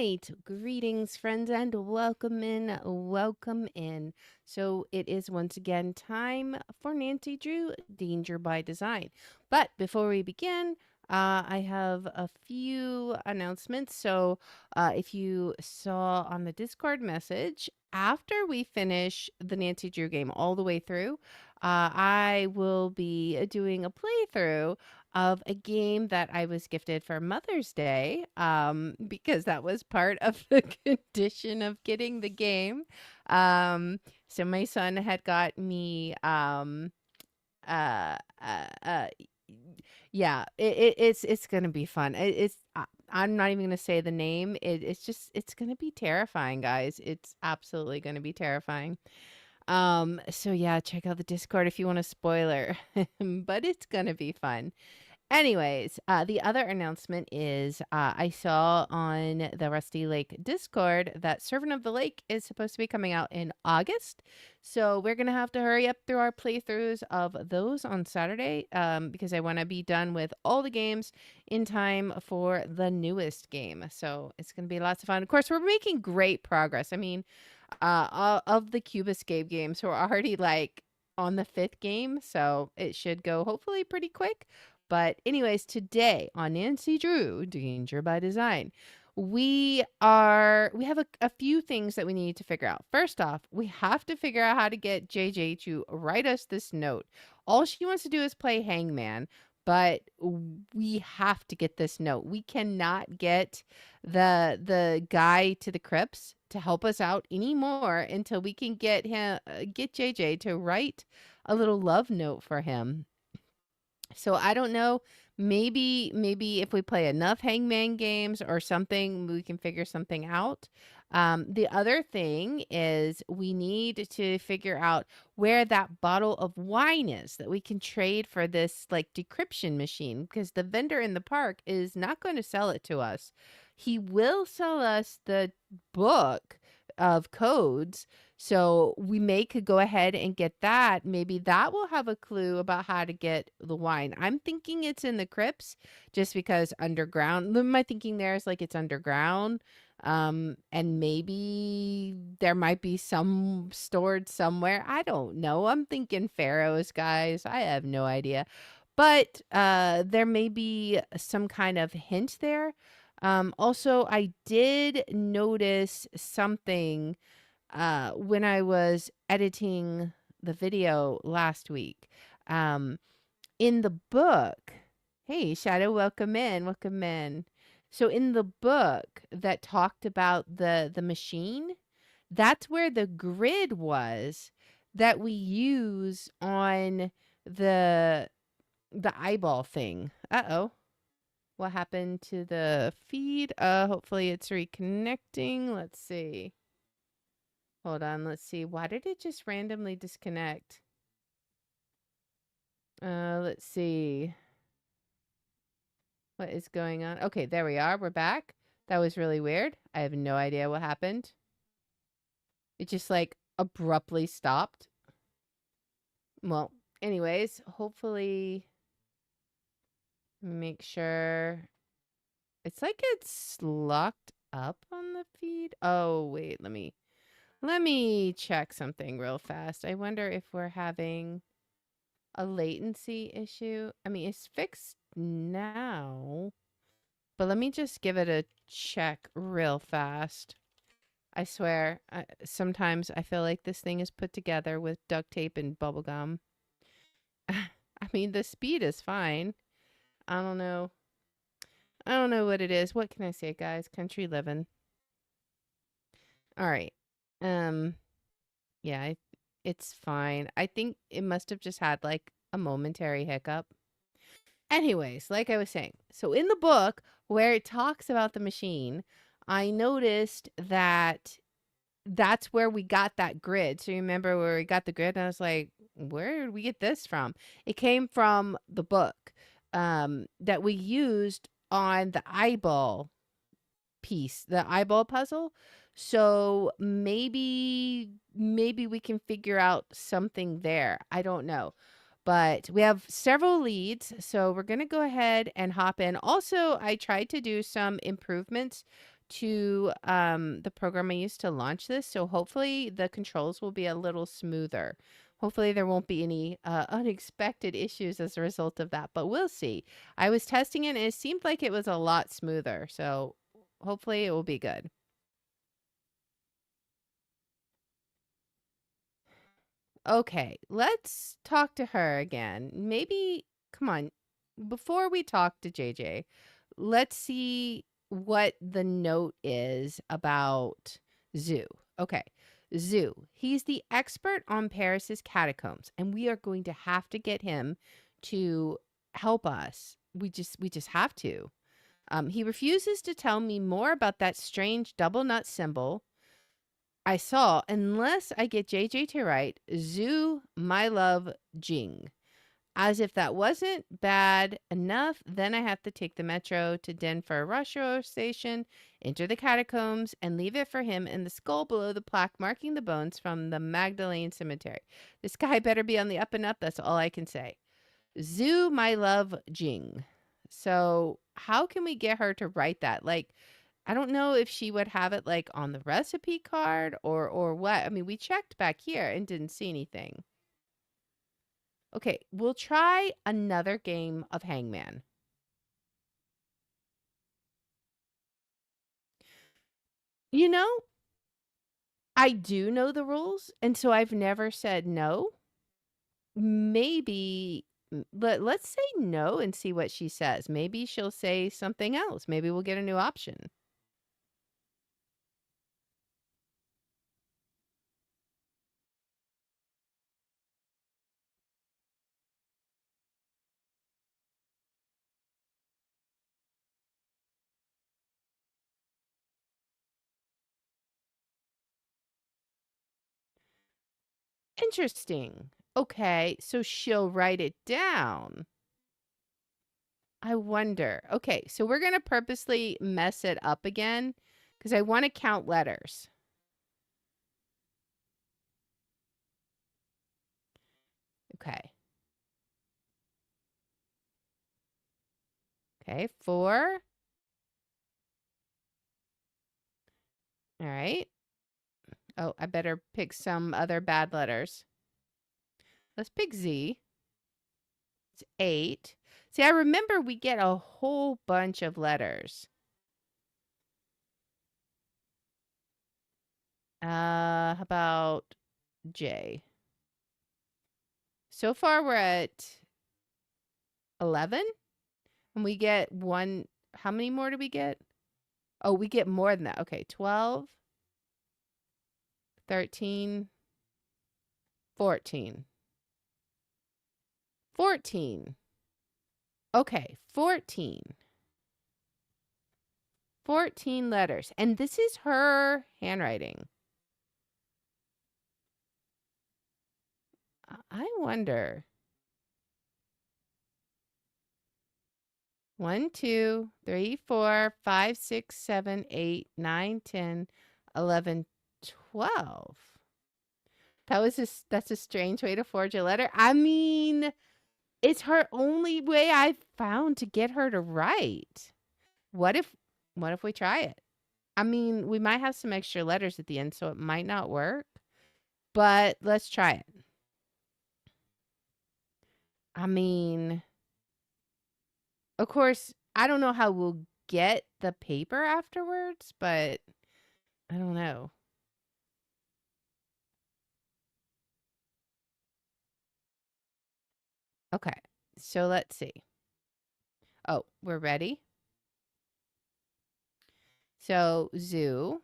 right. Greetings, friends, and welcome in. Welcome in. So, it is once again time for Nancy Drew Danger by Design. But before we begin, I have a few announcements. So, if you saw on the Discord message, after we finish the Nancy Drew game all the way through, I will be doing a playthrough of a game that I was gifted for Mother's Day, because that was part of the condition of getting the game. So my son had got me, uh, uh, uh, yeah, it's gonna be fun. I'm not even gonna say the name. It's gonna be terrifying, guys. It's absolutely gonna be terrifying. So yeah, check out the Discord if you want a spoiler, but it's gonna be fun. Anyways, the other announcement is I saw on the Rusty Lake Discord that Servant of the Lake is supposed to be coming out in August. So we're going to have to hurry up through our playthroughs of those on Saturday, because I want to be done with all the games in time for the newest game. So it's going to be lots of fun. Of course, we're making great progress. I mean, of the Cube Escape games, we're already like on the fifth game. So it should go hopefully pretty quick. But anyways, today on Nancy Drew, Danger by Design, we have a few things that we need to figure out. First off, we have to figure out how to get JJ to write us this note. All she wants to do is play hangman, but we have to get this note. We cannot get the guy to the crypts to help us out anymore until we can get JJ to write a little love note for him. So I don't know. Maybe if we play enough hangman games or something, we can figure something out. The other thing is we need to figure out where that bottle of wine is that we can trade for this like decryption machine, because the vendor in the park is not going to sell it to us. He will sell us the book of codes, so we could go ahead and get that. Maybe that will have a clue about how to get the wine. I'm thinking it's in the crypts just because underground. My thinking there is like it's underground. And maybe there might be some stored somewhere. I don't know. I'm thinking pharaohs, guys. I have no idea. But there may be some kind of hint there. Also, I did notice something when I was editing the video last week. In the book, hey, Shadow, welcome in, welcome in. So in the book that talked about the machine, that's where the grid was that we use on the eyeball thing. Uh-oh. What happened to the feed? Hopefully it's reconnecting. Let's see. Hold on, let's see. Why did it just randomly disconnect? Let's see. What is going on? Okay, there we are. We're back. That was really weird. I have no idea what happened. It just like abruptly stopped. Well, anyways, hopefully make sure it's like it's locked up on the feed. Oh, wait, let me check something real fast. I wonder if we're having a latency issue. I mean, it's fixed now, but let me just give it a check real fast. I swear, sometimes I feel like this thing is put together with duct tape and bubble gum. I mean, the speed is fine. I don't know. I don't know what it is. What can I say, guys? Country living. All right. Yeah, it's fine. I think it must have just had like a momentary hiccup. Anyways, like I was saying, so in the book where it talks about the machine, I noticed that that's where we got that grid. So you remember where we got the grid? And I was like, where did we get this from? It came from the book that we used on the eyeball piece, the eyeball puzzle. So maybe we can figure out something there. I don't know. But we have several leads, so we're going to go ahead and hop in. Also, I tried to do some improvements to the program I used to launch this. So hopefully the controls will be a little smoother. Hopefully there won't be any unexpected issues as a result of that, but we'll see. I was testing it and it seemed like it was a lot smoother. So hopefully it will be good. Okay, let's talk to her again. Maybe, come on, before we talk to JJ, let's see what the note is about Zoo. Okay, Zoo. He's the expert on Paris's catacombs, and we are going to have to get him to help us. We just have to. He refuses to tell me more about that strange double nut symbol I saw, unless I get JJ to write Zoo, my love, Jing. As if that wasn't bad enough, then I have to take the metro to Denver Rush Hour Station, enter the catacombs, and leave it for him in the skull below the plaque marking the bones from the Magdalene Cemetery. This guy better be on the up and up. That's all I can say. Zoo, my love, Jing. So, how can we get her to write that? Like, I don't know if she would have it like on the recipe card or what. I mean, we checked back here and didn't see anything. Okay, we'll try another game of Hangman. You know, I do know the rules, and so I've never said no. Maybe let's say no and see what she says. Maybe she'll say something else. Maybe we'll get a new option. Interesting. Okay, so she'll write it down. I wonder. Okay, so we're going to purposely mess it up again because I want to count letters. Okay. Okay, 4. All right. Oh, I better pick some other bad letters. Let's pick Z. It's 8. See, I remember we get a whole bunch of letters. How about J? So far we're at 11 and we get one. How many more do we get? Oh, we get more than that. Okay, 12, 13, 14. 14. Okay, 14. 14 letters. And this is her handwriting. I wonder. 1, 2, 3, 4, 5, 6, 7, 8, 9, 10, 11, 12. That's a strange way to forge a letter. I mean, it's her only way I've found to get her to write. What if what if we try it? I mean, we might have some extra letters at the end, so it might not work, but let's try it. I mean, of course, I don't know how we'll get the paper afterwards, but I don't know. Okay, so let's see. Oh, we're ready? So, zoo.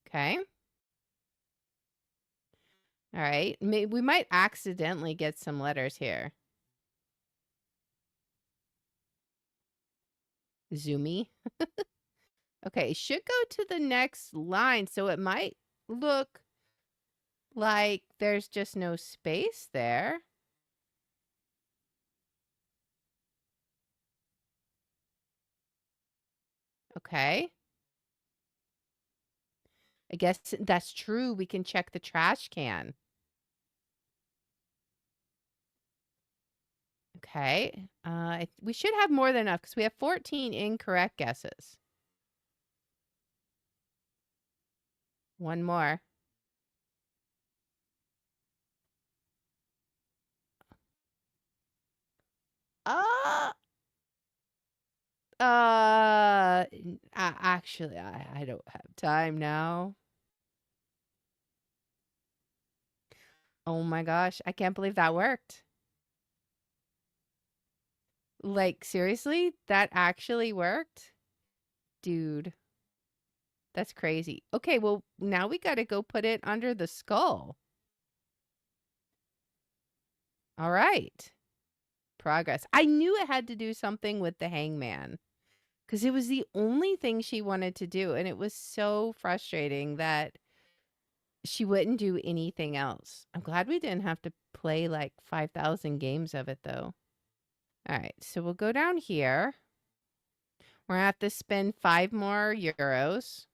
Okay. All right. We might accidentally get some letters here. Zoomy. Okay, should go to the next line, so it might look like there's just no space there. Okay. I guess that's true. We can check the trash can. Okay. We should have more than enough because we have 14 incorrect guesses. One more. Uh, actually, I don't have time now. Oh my gosh, I can't believe that worked. Like, seriously? That actually worked? Dude, that's crazy. Okay, well, now we got to go put it under the skull. All right. Progress. I knew it had to do something with the hangman because it was the only thing she wanted to do. And it was so frustrating that she wouldn't do anything else. I'm glad we didn't have to play like 5,000 games of it, though. All right, so we'll go down here. We're going to have to spend 5 more euros.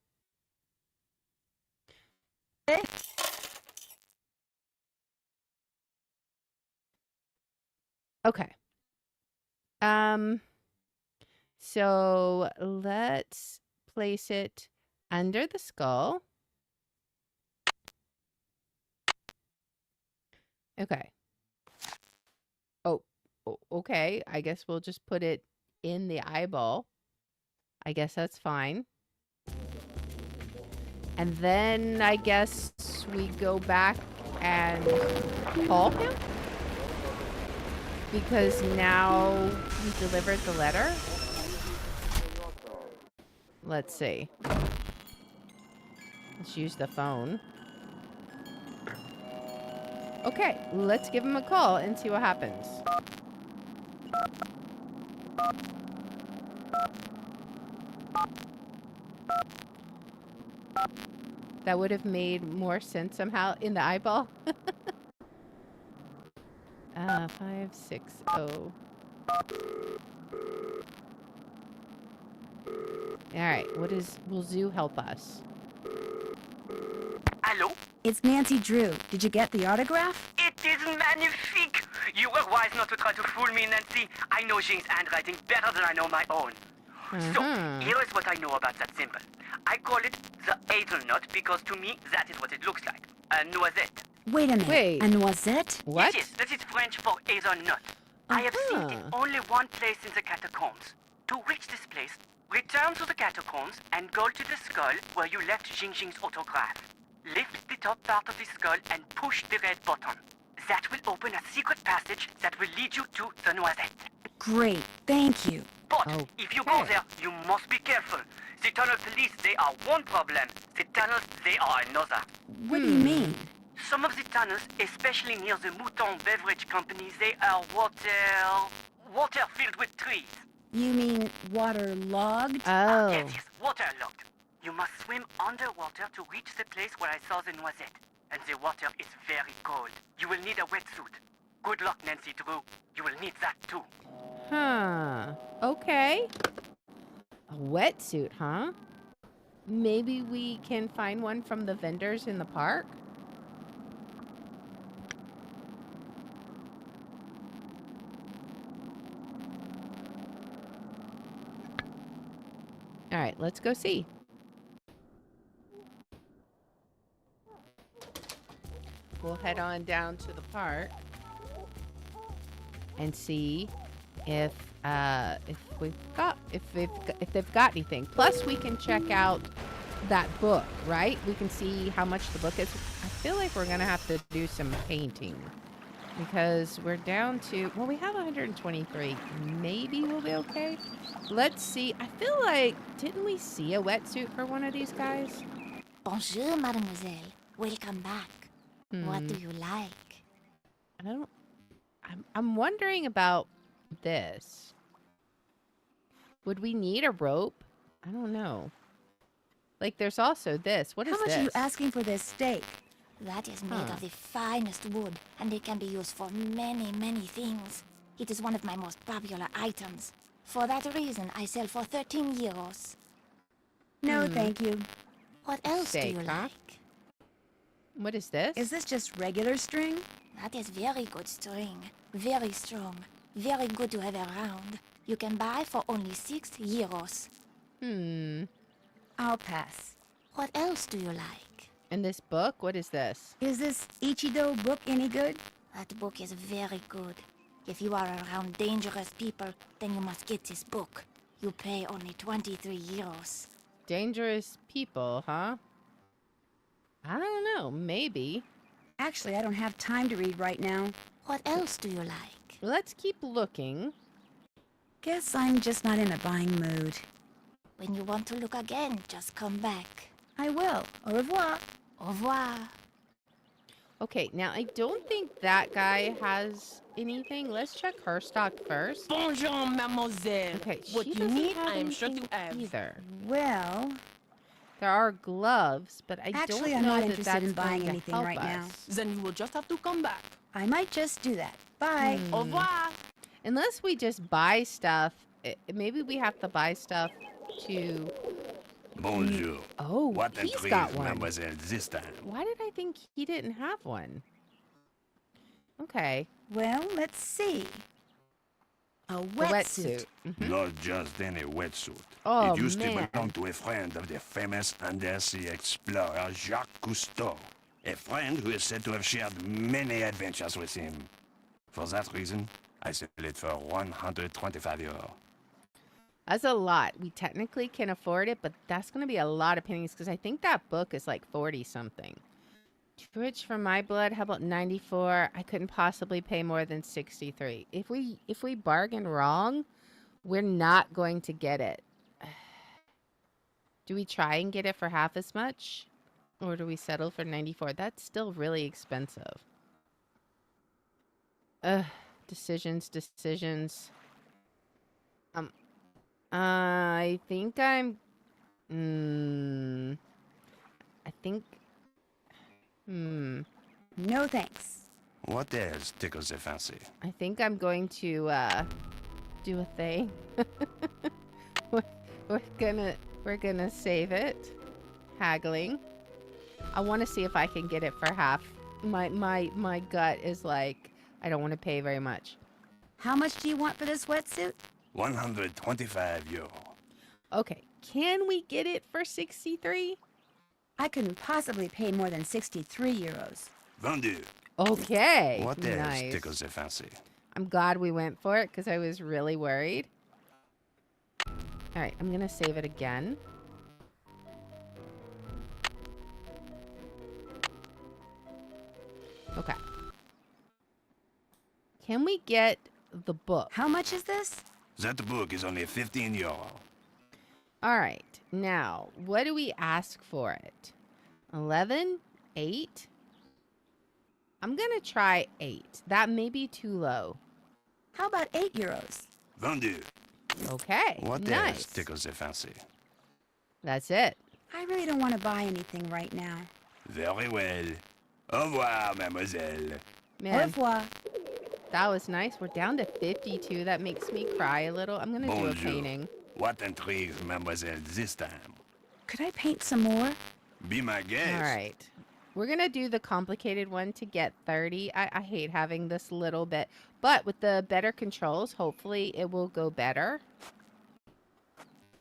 Okay. So let's place it under the skull. Okay. Oh, okay. I guess we'll just put it in the eyeball. I guess that's fine. And then I guess we go back and call him? Because now he delivered the letter? Let's see. Let's use the phone. Okay, let's give him a call and see what happens. That would have made more sense somehow in the eyeball. 560. Alright, will Zoo help us? Hello? It's Nancy Drew. Did you get the autograph? It is magnifique! You were wise not to try to fool me, Nancy. I know Jing's handwriting better than I know my own. So, here is what I know about that symbol. I call it the hazelnut because to me, that is what it looks like. A noisette. Wait a minute. Wait. A noisette? What? Yes, that is French for hazelnut. I have seen it in only one place in the catacombs. To reach this place, return to the catacombs and go to the skull where you left Jing's autograph. Lift the top part of the skull and push the red button. That will open a secret passage that will lead you to the noisette. Great. Thank you. But if you go there, you must be careful. The tunnel police, they are one problem. The tunnels, they are another. What do you mean? Some of the tunnels, especially near the Mouton Beverage Company, they are water filled with trees. You mean waterlogged? Oh. Yes, waterlogged. You must swim underwater to reach the place where I saw the noisette. And the water is very cold. You will need a wetsuit. Good luck, Nancy Drew. You will need that too. Huh. Okay. A wetsuit, huh? Maybe we can find one from the vendors in the park? All right, let's go see. We'll head on down to the park and see if they've got anything. Plus, we can check out that book, right? We can see how much the book is. I feel like we're gonna have to do some painting because we're down to, well, we have 123. Maybe we'll be okay. Let's see. I feel like, didn't we see a wetsuit for one of these guys? Bonjour, mademoiselle. Welcome back. What do you like? I'm wondering about this. Would we need a rope? I don't know. Like, there's also this. What is How much this? are you asking for this steak? That is made of the finest wood, and it can be used for many, many things. It is one of my most popular items. For that reason, I sell for 13 euros. No, thank you. What else Steak, do you huh? like? What is this? Is this just regular string? That is very good string. Very strong. Very good to have around. You can buy for only 6 euros. I'll pass. What else do you like? And this book, what is this? Is this Ichido book any good? That book is very good. If you are around dangerous people, then you must get this book. You pay only 23 euros. Dangerous people, huh? I don't know, maybe. Actually, I don't have time to read right now. What else do you like? Let's keep looking. Guess I'm just not in a buying mood. When you want to look again, just come back. I will. Au revoir. Au revoir. Okay, now I don't think that guy has anything. Let's check her stock first. Bonjour, mademoiselle. Okay, What she you doesn't need, have I am sure to anything have. either. Well, There are gloves, but I actually, don't I'm know not that interested that's in going buying to anything help right now. us. Then you will just have to come back. I might just do that. Bye. Au revoir. Unless we just buy stuff, maybe we have to buy stuff to... Bonjour. Oh, What he's intrigue, got one. mademoiselle, this time? Why did I think he didn't have one? Okay, Well, let's see. A the wetsuit. wetsuit. Mhm. Not just any wetsuit. Oh, It used man. to belong to a friend of the famous undersea explorer Jacques Cousteau. A friend who is said to have shared many adventures with him. For that reason, I sell it for 125 euro. That's a lot. We technically can afford it, but that's going to be a lot of pennies because I think that book is like 40 something. Too rich for my blood. How about 94? I couldn't possibly pay more than 63. If we bargain wrong, we're not going to get it. Do we try and get it for half as much? Or do we settle for 94? That's still really expensive. Decisions. I think I'm... I think... No thanks. What else tickles the fancy? I think I'm going to, do a thing. We're gonna save it. Haggling. I want to see if I can get it for half. My gut is like, I don't want to pay very much. How much do you want for this wetsuit? 125 euro. Okay, can we get it for 63? I couldn't possibly pay more than 63 euros. Vendu. Okay, What else nice. tickles the fancy? I'm glad we went for it because I was really worried. All right, I'm gonna save it again. Okay. Can we get the book? How much is this? That book is only 15 euro. All right. Now, what do we ask for it? 11? 8? I'm going to try 8. That may be too low. How about 8 euros? Vendu. Okay. What nice. else tickles the fancy? That's it. I really don't want to buy anything right now. Very well. Au revoir, mademoiselle. Au Man, revoir. that was nice. We're down to 52. That makes me cry a little. I'm going to do a Bonjour. painting. What intrigues, mademoiselle, this time? Could I paint some more? Be my guest. All right. We're going to do the complicated one to get 30. I hate having this little bit. But with the better controls, hopefully it will go better.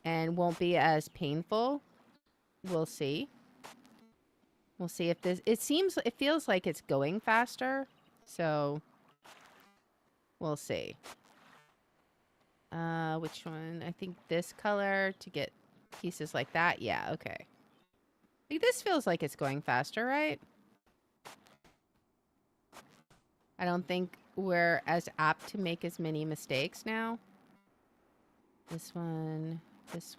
And won't be as painful. We'll see. We'll see if this... It feels like it's going faster. So, we'll see. Which one? I think this color to get pieces like that. Yeah, okay. I think this feels like it's going faster, right? I don't think we're as apt to make as many mistakes now. This one, this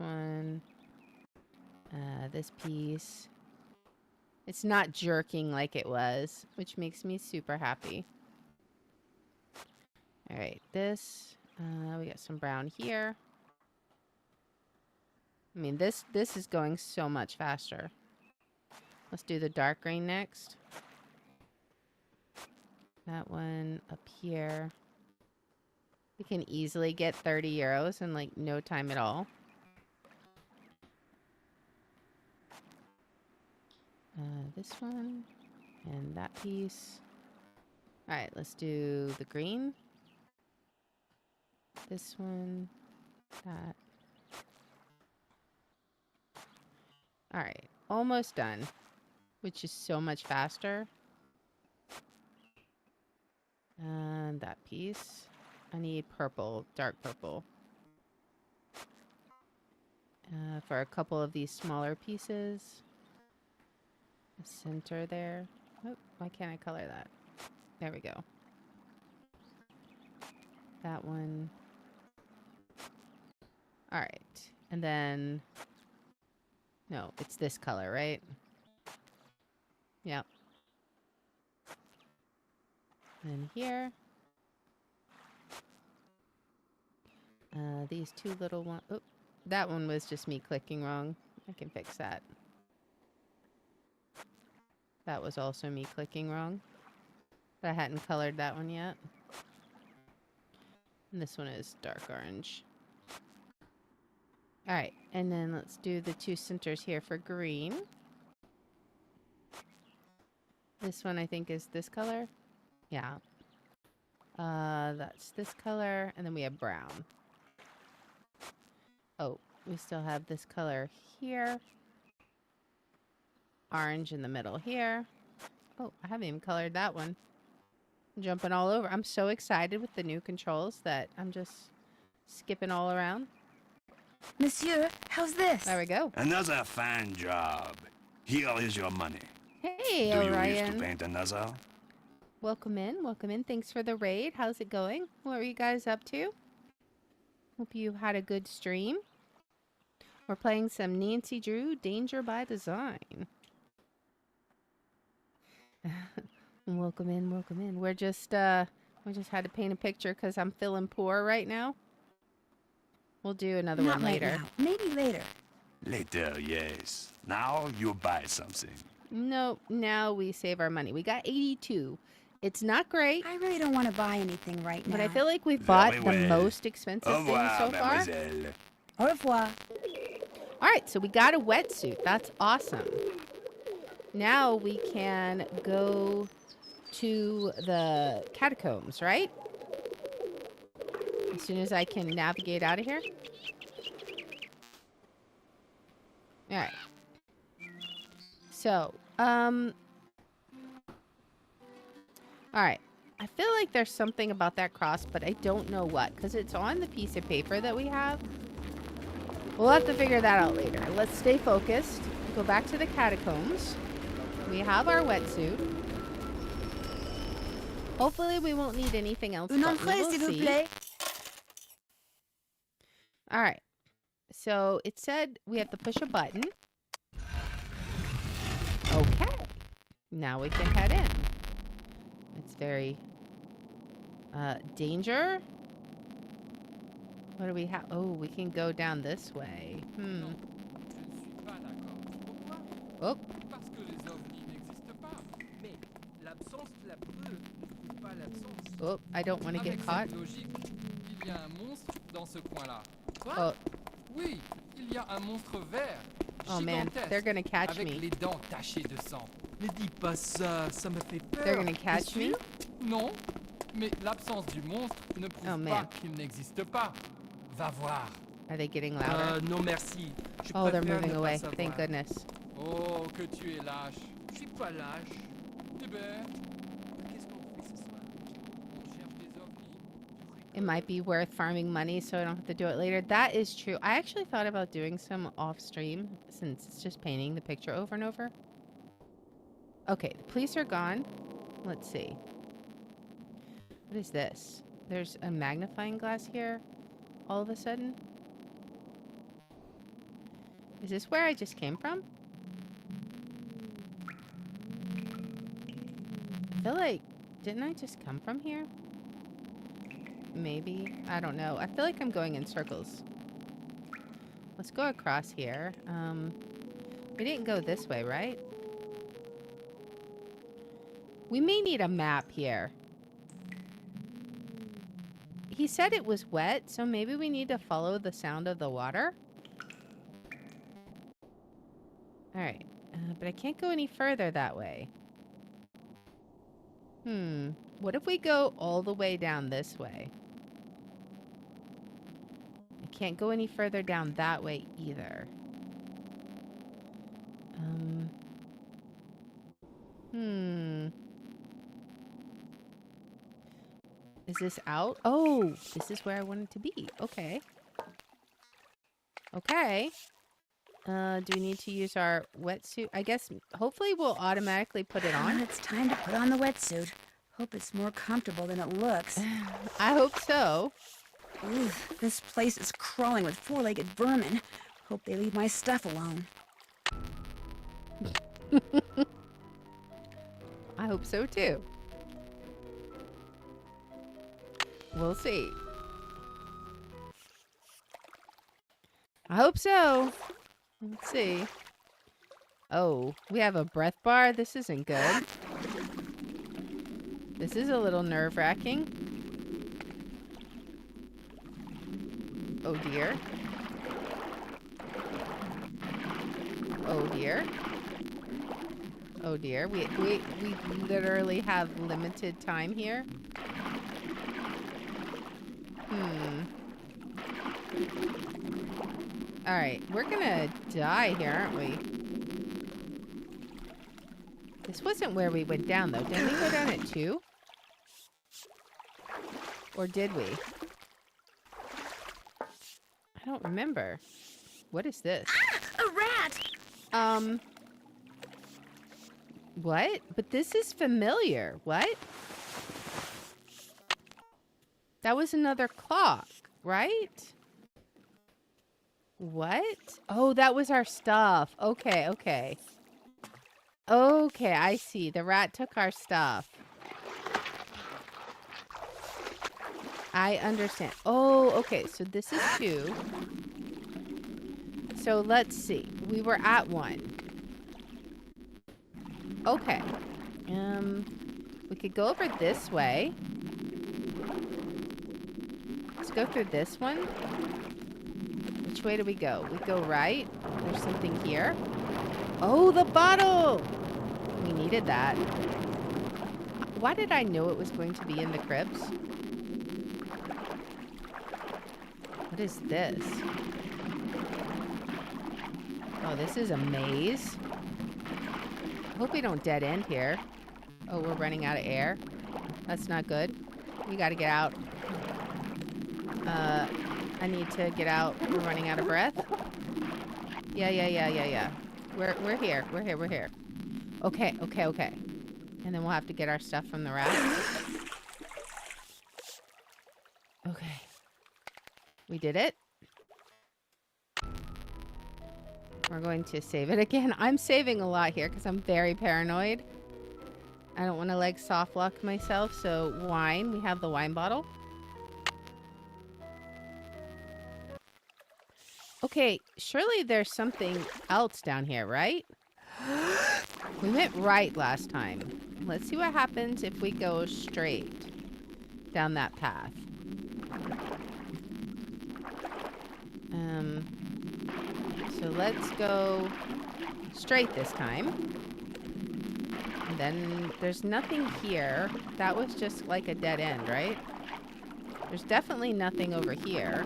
piece. It's not jerking like it was, which makes me super happy. All right, this, we got some brown here. I mean, this is going so much faster. Let's do the dark green next. That one up here. We can easily get 30 euros in like no time at all. This one and that piece. All right, let's do the green. This one. That. All right. Almost done. Which is so much faster. And that piece. I need purple, dark purple. For a couple of these smaller pieces. The center there. Oh, why can't I color that? There we go. That one. All right. And then, no, it's this color, right? Yep. And here. These two little ones. Oh, that one was just me clicking wrong. I can fix that. That was also me clicking wrong. But I hadn't colored that one yet. And this one is dark orange. All right, and then let's do the two centers here for green. This one I think is this color. Yeah. That's this color, and then we have brown. Oh, we still have this color here. Orange in the middle here. Oh, I haven't even colored that one. I'm jumping all over. I'm so excited with the new controls that I'm just skipping all around. Monsieur, how's this? There we go. Another fine job. Here is your money. Hey, Do you wish to Orion. paint another? Welcome in. Welcome in. Thanks for the raid. How's it going? What are you guys up to? Hope you had a good stream. We're playing some Nancy Drew Danger by Design. Welcome in. Welcome in. We just had to paint a picture because I'm feeling poor right now. We'll do another Not one right later. now. Maybe later. Later, yes. Now you buy something. No, now we save our money. We got 82. It's not great, I really don't want to buy anything right now. but I feel like we've bought Very the well. most expensive Au things revoir, so far. mademoiselle. Au revoir. All right, so we got a wetsuit. That's awesome. Now we can go to the catacombs, right? As soon as I can navigate out of here. All right. So, all right. I feel like there's something about that cross, but I don't know what, because it's on the piece of paper that we have. We'll have to figure that out later. Let's stay focused. Go back to the catacombs. We have our wetsuit. Hopefully we won't need anything else. Une but we entrée, will s'il vous see. plaît. All right. So it said we have to push a button. Okay. Now we can head in. It's very danger. What do we have? Oh, we can go down this way. Oh, Parce que les ovnis n'existent pas. Mais l'absence de la preuve ne prouve pas l'absence. oh, I don't want to Avec get caught. cette logique, il y a un monstre dans ce coin-là. Quoi? Oh, Oui, il y a un monstre vert. oh man, gigantesque, they're gonna catch avec me. les dents tachées de sang. Ne dis pas ça, ça me fait peur. They're gonna catch T'es me? sûr? Non, mais l'absence du monstre ne prouve Oh, pas man. qu'il n'existe pas. Va voir. Are they getting louder? Non merci. Je Oh, they're préfère moving ne pas away. savoir. Thank goodness. Oh, que tu es lâche. Je suis pas lâche. Eh ben, qu'est-ce qu'on fait ce soir? On cherche des ovnis. It might be worth farming money so I don't have to do it later. That is true. I actually thought about doing some off stream since it's just painting the picture over and over. Okay, the police are gone. Let's see. What is this? There's a magnifying glass here all of a sudden. Is this where I just came from? I feel like, didn't I just come from here? Maybe. I don't know. I feel like I'm going in circles. Let's go across here. We didn't go this way, right? We may need a map here. He said it was wet, so maybe we need to follow the sound of the water. Alright. But I can't go any further that way. What if we go all the way down this way? can't go any further down that way either. Is this out? Oh, this is where I wanted to be. Okay. Okay. Do we need to use our wetsuit? I guess hopefully we'll automatically put it on. It's time to put on the wetsuit. Hope it's more comfortable than it looks. I hope so. Ooh, this place is crawling with four-legged vermin. Hope they leave my stuff alone. I hope so too. We'll see. I hope so. Let's see. Oh, we have a breath bar. This isn't good. This is a little nerve-wracking. Oh dear. Oh dear. Oh dear. We literally have limited time here. Alright, we're gonna die here, aren't we? This wasn't where we went down, though. Didn't we go down at 2? Or did we? I don't remember. What is this? A rat! What? But this is familiar. What? That was another clock, right? What? Oh, that was our stuff. Okay, okay. Okay, I see. The rat took our stuff. I understand. Oh, okay. So this is 2. So let's see. We were at 1. Okay. We could go over this way. Let's go through this one. Which way do we go? We go right. There's something here. Oh, the bottle! We needed that. Why did I know it was going to be in the crypts? What is this? Oh, this is a maze. I hope we don't dead end here. Oh, we're running out of air. That's not good. We gotta get out. I need to get out. We're running out of breath. Yeah. We're here. We're here. Okay. And then we'll have to get our stuff from the raft. Okay. We did it. We're going to save it again. I'm saving a lot here because I'm very paranoid. I don't want to like soft lock myself. So wine. We have the wine bottle. Okay, surely there's something else down here, right? We went right last time. Let's see what happens if we go straight down that path. So let's go straight this time. And then there's nothing here. That was just like a dead end, right? There's definitely nothing over here.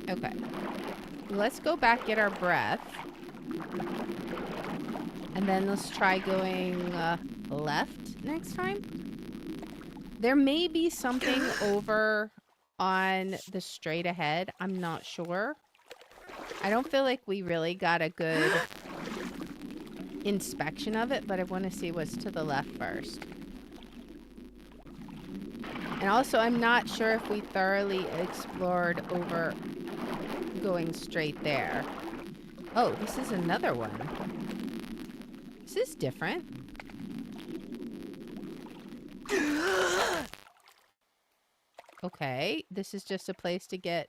Okay. Let's go back, get our breath. And then let's try going left next time. There may be something over on the straight ahead. I'm not sure. I don't feel like we really got a good inspection of it, but I want to see what's to the left first. And also, I'm not sure if we thoroughly explored over going straight there. Oh, this is another one. This is different. Okay, this is just a place to get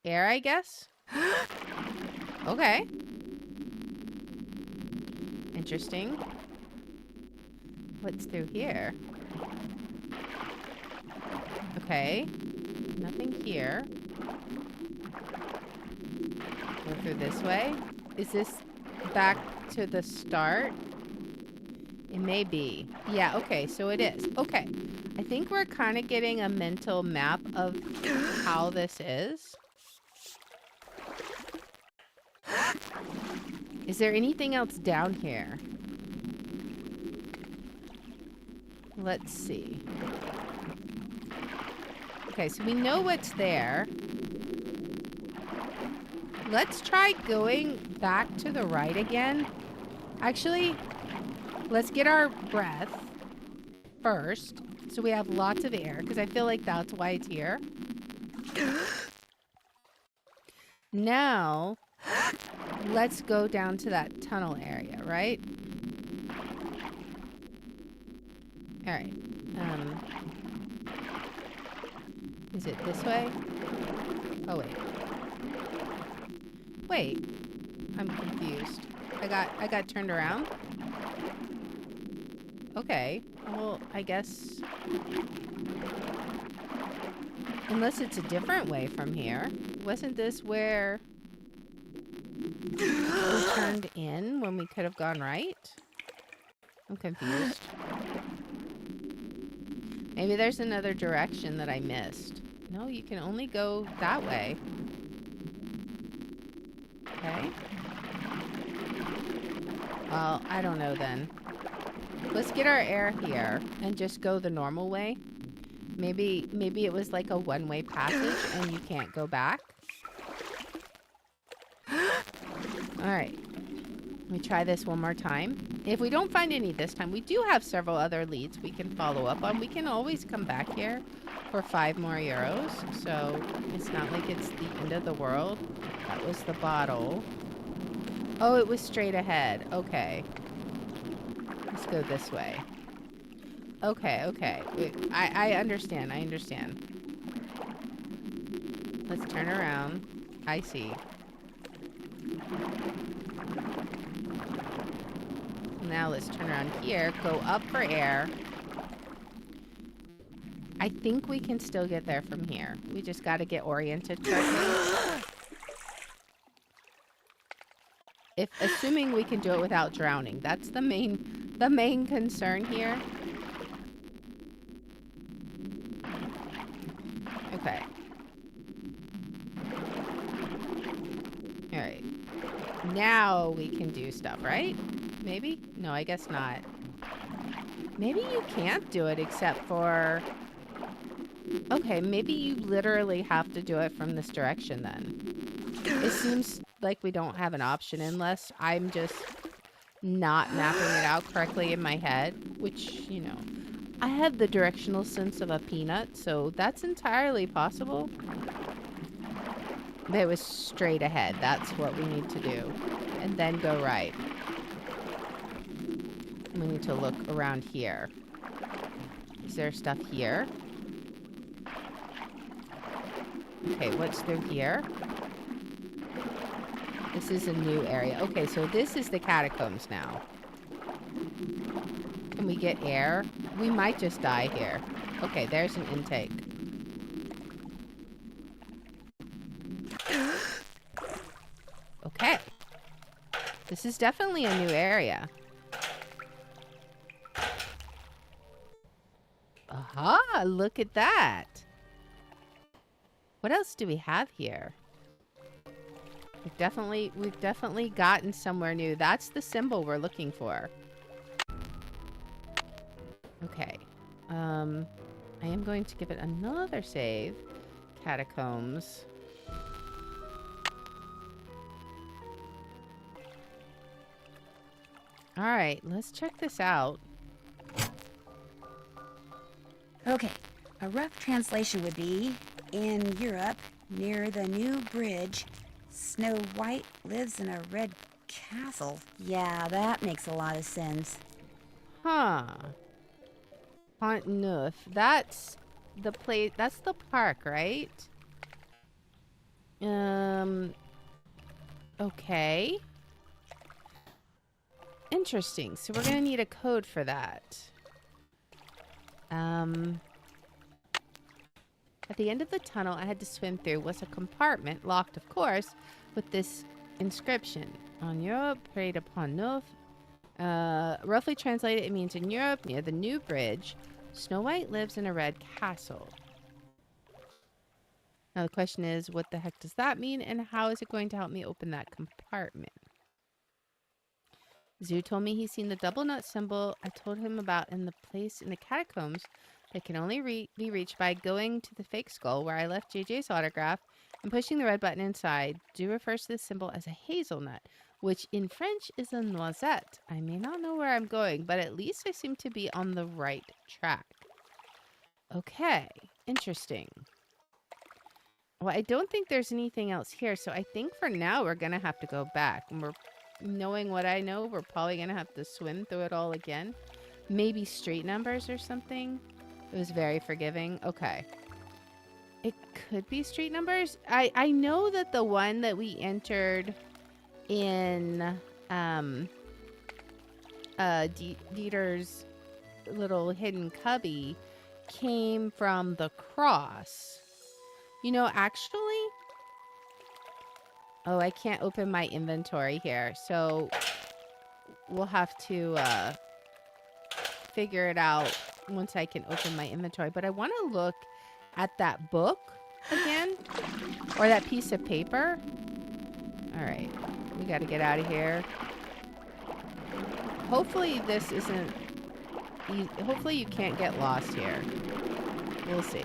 air, I guess. Okay. Interesting. What's through here? Okay. Nothing here. Go through this way. Is this back to the start? It may be. Yeah, okay, so it is. Okay. I think we're kind of getting a mental map of how this is. Is there anything else down here? Let's see. Okay, so we know what's there. Let's try going back to the right again. Actually, let's get our breath first, so we have lots of air, because I feel like that's why it's here. Now, let's go down to that tunnel area, right? All right. Is it this way? Oh, wait. Wait. I'm confused. I got turned around? Okay. Well, I guess... Unless it's a different way from here. Wasn't this where we turned in when we could have gone right? I'm confused. Maybe there's another direction that I missed. No, you can only go that way. Okay. Well, I don't know then. Let's get our air here and just go the normal way. Maybe it was like a one-way passage and you can't go back. Alright. Let me try this one more time. If we don't find any this time, we do have several other leads we can follow up on. We can always come back here for 5 more euros. So it's not like it's the end of the world. That was the bottle. Oh, it was straight ahead. Okay. Let's go this way. Okay, okay. Wait, I understand. I understand. Let's turn around. I see. Now let's turn around here. Go up for air. I think we can still get there from here. We just got to get oriented correctly. Assuming we can do it without drowning. That's the main concern here. Okay. Alright. Now we can do stuff, right? Maybe? No, I guess not. Maybe you can't do it except for... Okay, maybe you literally have to do it from this direction then. It seems like we don't have an option unless I'm just not mapping it out correctly in my head, which, you know, I have the directional sense of a peanut, so that's entirely possible. But it was straight ahead. That's what we need to do. And then go right. We need to look around here. Is there stuff here? Okay, what's through here? This is a new area. Okay, so this is the catacombs now. Can we get air? We might just die here. Okay, there's an intake. Okay. This is definitely a new area. Aha, look at that. What else do we have here? We've definitely gotten somewhere new. That's the symbol we're looking for. Okay. I am going to give it another save. Catacombs. Alright, let's check this out. Okay, a rough translation would be, in Europe, near the new bridge, Snow White lives in a red castle. Yeah, that makes a lot of sense. Huh. Pont Neuf. That's the place. That's the park, right? Okay. Interesting. So we're gonna need a code for that. At the end of the tunnel I had to swim through was a compartment, locked of course, with this inscription. On Europe, près de Pont Neuf, Roughly translated, it means in Europe, near the new bridge, Snow White lives in a red castle. Now the question is, what the heck does that mean, and how is it going to help me open that compartment? Zoo told me he's seen the double nut symbol I told him about in the place in the catacombs that can only be reached by going to the fake skull where I left JJ's autograph and pushing the red button inside. Zoo refers to this symbol as a hazelnut, which in French is a noisette. I may not know where I'm going, but at least I seem to be on the right track. Okay, interesting. Well, I don't think there's anything else here, so I think for now we're going to have to go back. And knowing what I know, we're probably going to have to swim through it all again. Maybe street numbers or something. It was very forgiving. Okay. It could be street numbers. I know that the one that we entered in Dieter's little hidden cubby came from the cross. You know, actually... Oh, I can't open my inventory here, so we'll have to figure it out once I can open my inventory. But I want to look at that book again, or that piece of paper. All right, we got to get out of here. Hopefully this isn't... Hopefully you can't get lost here. We'll see.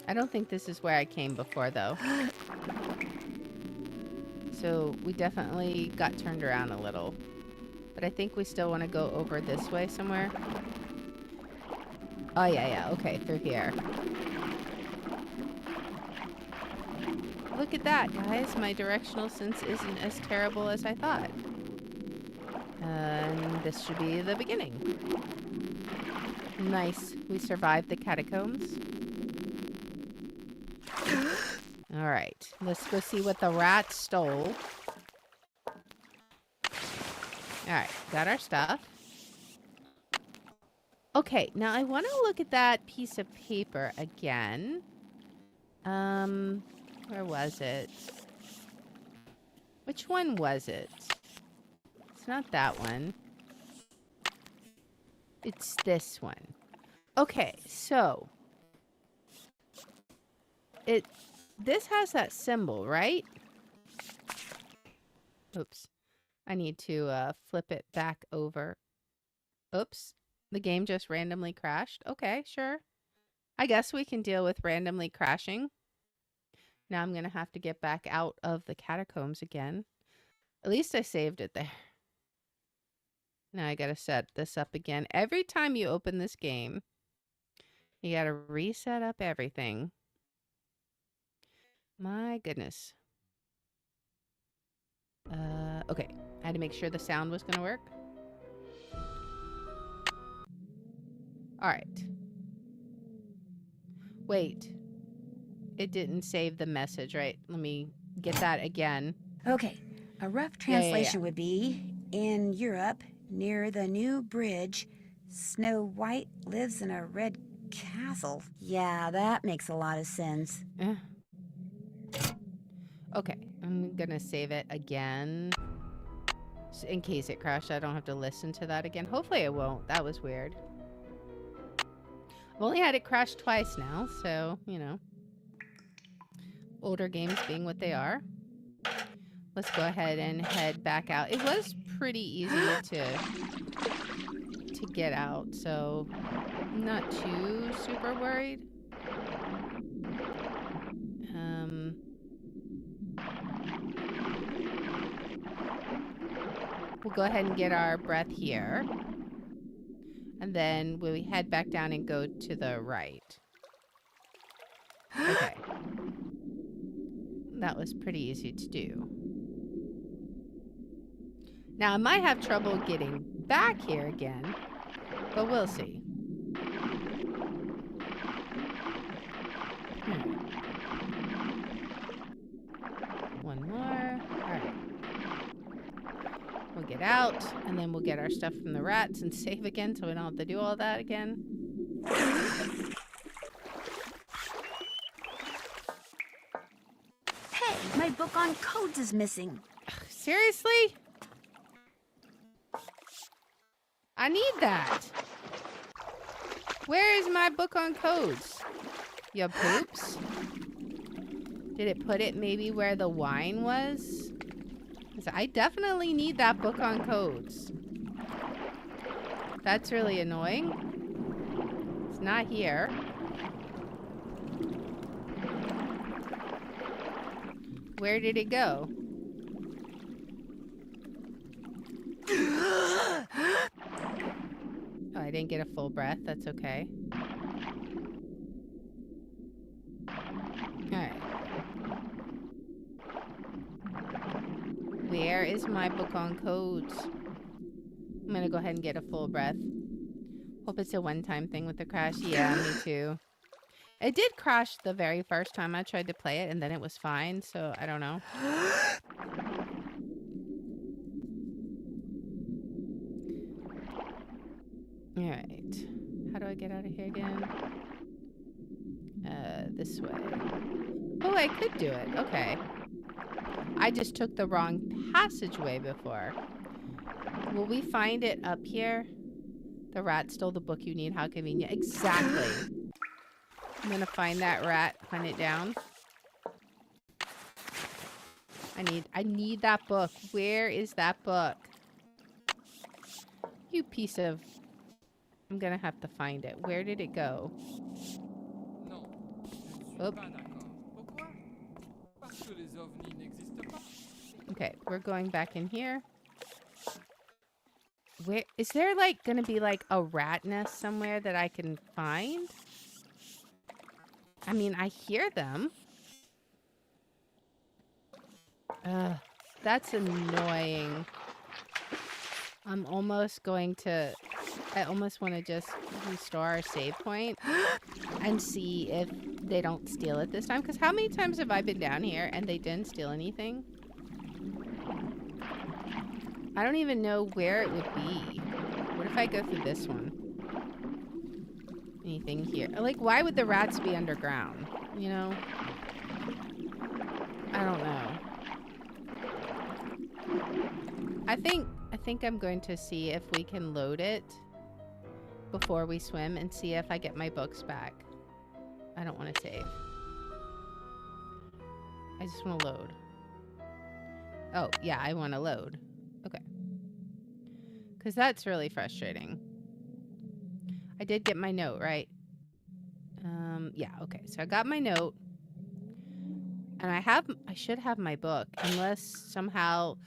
I don't think this is where I came before, though. So we definitely got turned around a little. But I think we still want to go over this way somewhere. Oh, yeah. Okay, through here. Look at that, guys. My directional sense isn't as terrible as I thought. And this should be the beginning. Nice. We survived the catacombs. All right, let's go see what the rat stole. All right, got our stuff. Okay, now I want to look at that piece of paper again. Where was it? Which one was it? It's not that one. It's this one. Okay, so this has that symbol, right? Oops. I need to flip it back over. Oops. The game just randomly crashed. Okay, sure. I guess we can deal with randomly crashing. Now I'm going to have to get back out of the catacombs again. At least I saved it there. Now I got to set this up again. Every time you open this game, you got to reset up everything. My goodness. Okay. I had to make sure the sound was going to work. All right. Wait. It didn't save the message, right? Let me get that again. Okay. A rough translation would be, in Europe, near the new bridge, Snow White lives in a red castle. Yeah, that makes a lot of sense. Okay, I'm gonna save it again. So in case it crashed, I don't have to listen to that again. Hopefully it won't. That was weird. I've only had it crash twice now, so, you know. Older games being what they are. Let's go ahead and head back out. It was pretty easy to get out, so I'm not too super worried. We'll go ahead and get our breath here. And then we head back down and go to the right. Okay. That was pretty easy to do. Now, I might have trouble getting back here again, but we'll see. One more. All right. We'll get out, and then we'll get our stuff from the rats and save again so we don't have to do all that again. Hey, my My book on codes is missing. Seriously? I need that. Where is my book on codes? You poops? Did it put it maybe where the wine was? 'Cause I definitely need that book on codes. That's really annoying. It's not here. Where did it go? Oh, I didn't get a full breath. That's okay. Alright. Where is my book on codes? I'm gonna go ahead and get a full breath. Hope it's a one-time thing with the crash. Yeah, me too. It did crash the very first time I tried to play it, and then it was fine, so I don't know. Alright. How do I get out of here again? This way. Oh, I could do it. Okay. I just took the wrong passageway before. Will we find it up here? The rat stole the book you need. How convenient. Exactly. I'm gonna find that rat, hunt it down. I need that book. Where is that book? You piece of... I'm gonna have to find it. Where did it go? Non, je ne suis Oop. pas d'accord. Pourquoi? Parce que les ovnis n'existent pas. Okay, we're going back in here. Where is there like gonna be like a rat nest somewhere that I can find? I mean, I hear them. Ugh, that's annoying. I'm almost going to... I almost want to just restore our save point and see if they don't steal it this time. Because how many times have I been down here and they didn't steal anything? I don't even know where it would be. What if I go through this one? Anything here? Like, why would the rats be underground? You know? I don't know. I think I'm going to see if we can load it before we swim and see if I get my books back. I don't want to save. I just want to load. Oh, yeah, I want to load. Okay. Because that's really frustrating. I did get my note, right? Yeah, okay. So I got my note. And I should have my book. Unless somehow...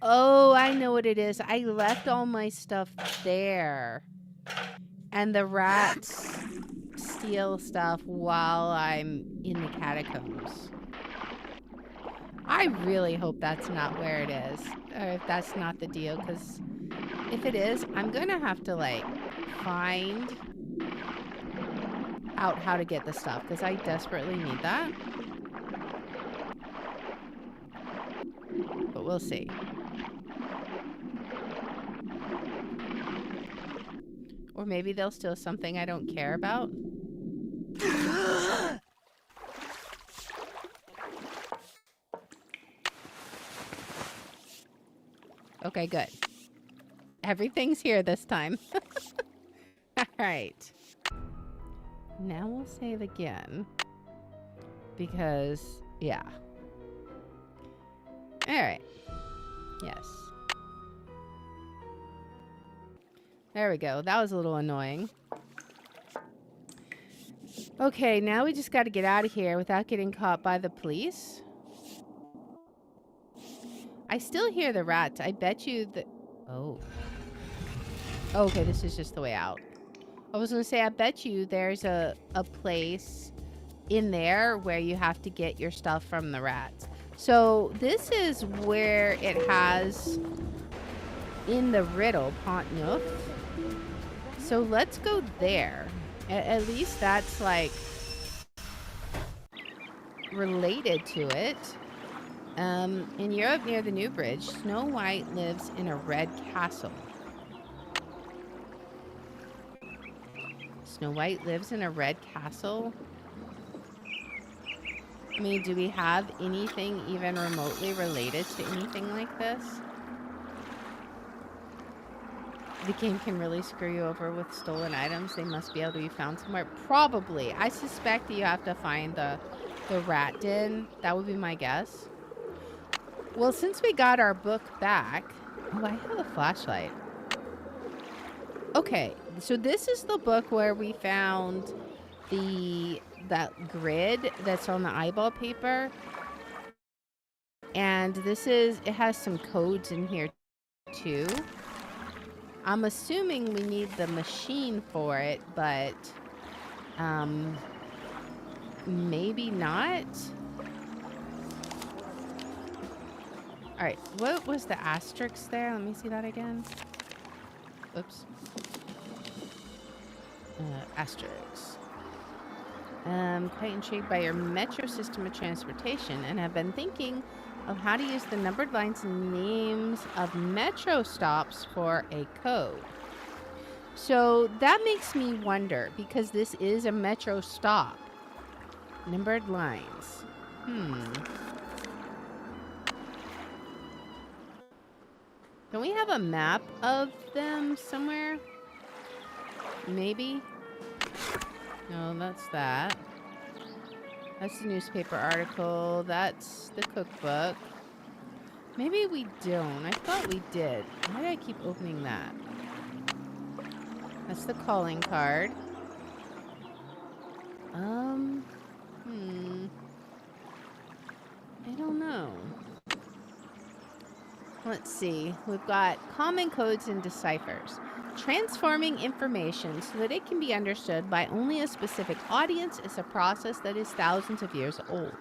Oh, I know what it is. I left all my stuff there. And the rats steal stuff while I'm in the catacombs. I really hope that's not where it is. Or if that's not the deal. Because if it is, I'm going to have to, like, find out how to get the stuff. Because I desperately need that. But we'll see. Or maybe they'll steal something I don't care about. Okay, good. Everything's here this time. Alright. Now we'll save again. Because, yeah. Alright. Yes. There we go. That was a little annoying. Okay, now we just got to get out of here without getting caught by the police. I still hear the rats. I bet you that... Oh. Okay, this is just the way out. I was going to say, I bet you there's a place in there where you have to get your stuff from the rats. So this is where it has in the riddle, Pont Neuf. So let's go there. At least that's like related to it. In Europe near the New Bridge, Snow White lives in a red castle. Snow White lives in a red castle. I mean, do we have anything even remotely related to anything like this? The game can really screw you over with stolen items. They must be able to be found somewhere. Probably. I suspect that you have to find the rat den. That would be my guess. Well, since we got our book back... Oh, I have a flashlight. Okay, so this is the book where we found that grid that's on the eyeball paper. And it has some codes in here too. I'm assuming we need the machine for it, but maybe not. All right, what was the asterisk there? Let me see that again. Oops. Asterisks. Quite intrigued by your metro system of transportation and have been thinking of how to use the numbered lines and names of metro stops for a code. So that makes me wonder, because this is a metro stop. Numbered lines. Don't we have a map of them somewhere? Maybe? No, that's that. That's the newspaper article. That's the cookbook. Maybe we don't. I thought we did. Why do I keep opening that? That's the calling card. I don't know. Let's see. We've got common codes and deciphers. Transforming information so that it can be understood by only a specific audience is a process that is thousands of years old.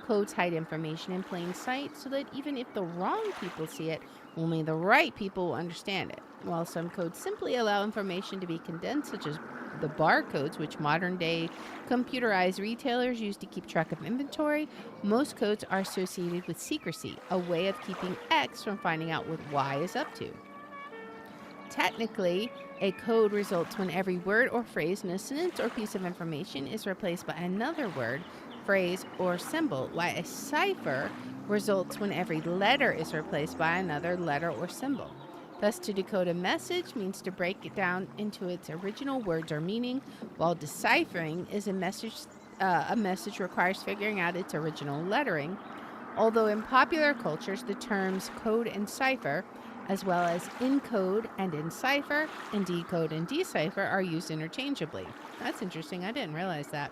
Codes hide information in plain sight so that even if the wrong people see it, only the right people will understand it. While some codes simply allow information to be condensed, such as the barcodes, which modern-day computerized retailers use to keep track of inventory, most codes are associated with secrecy, a way of keeping X from finding out what Y is up to. Technically, a code results when every word or phrase in a sentence or piece of information is replaced by another word, phrase, or symbol, while a cipher results when every letter is replaced by another letter or symbol. Thus, to decode a message means to break it down into its original words or meaning, while deciphering is a message requires figuring out its original lettering. Although in popular cultures, the terms code and cipher, as well as encode and encipher, and decode and decipher are used interchangeably. That's interesting. I didn't realize that.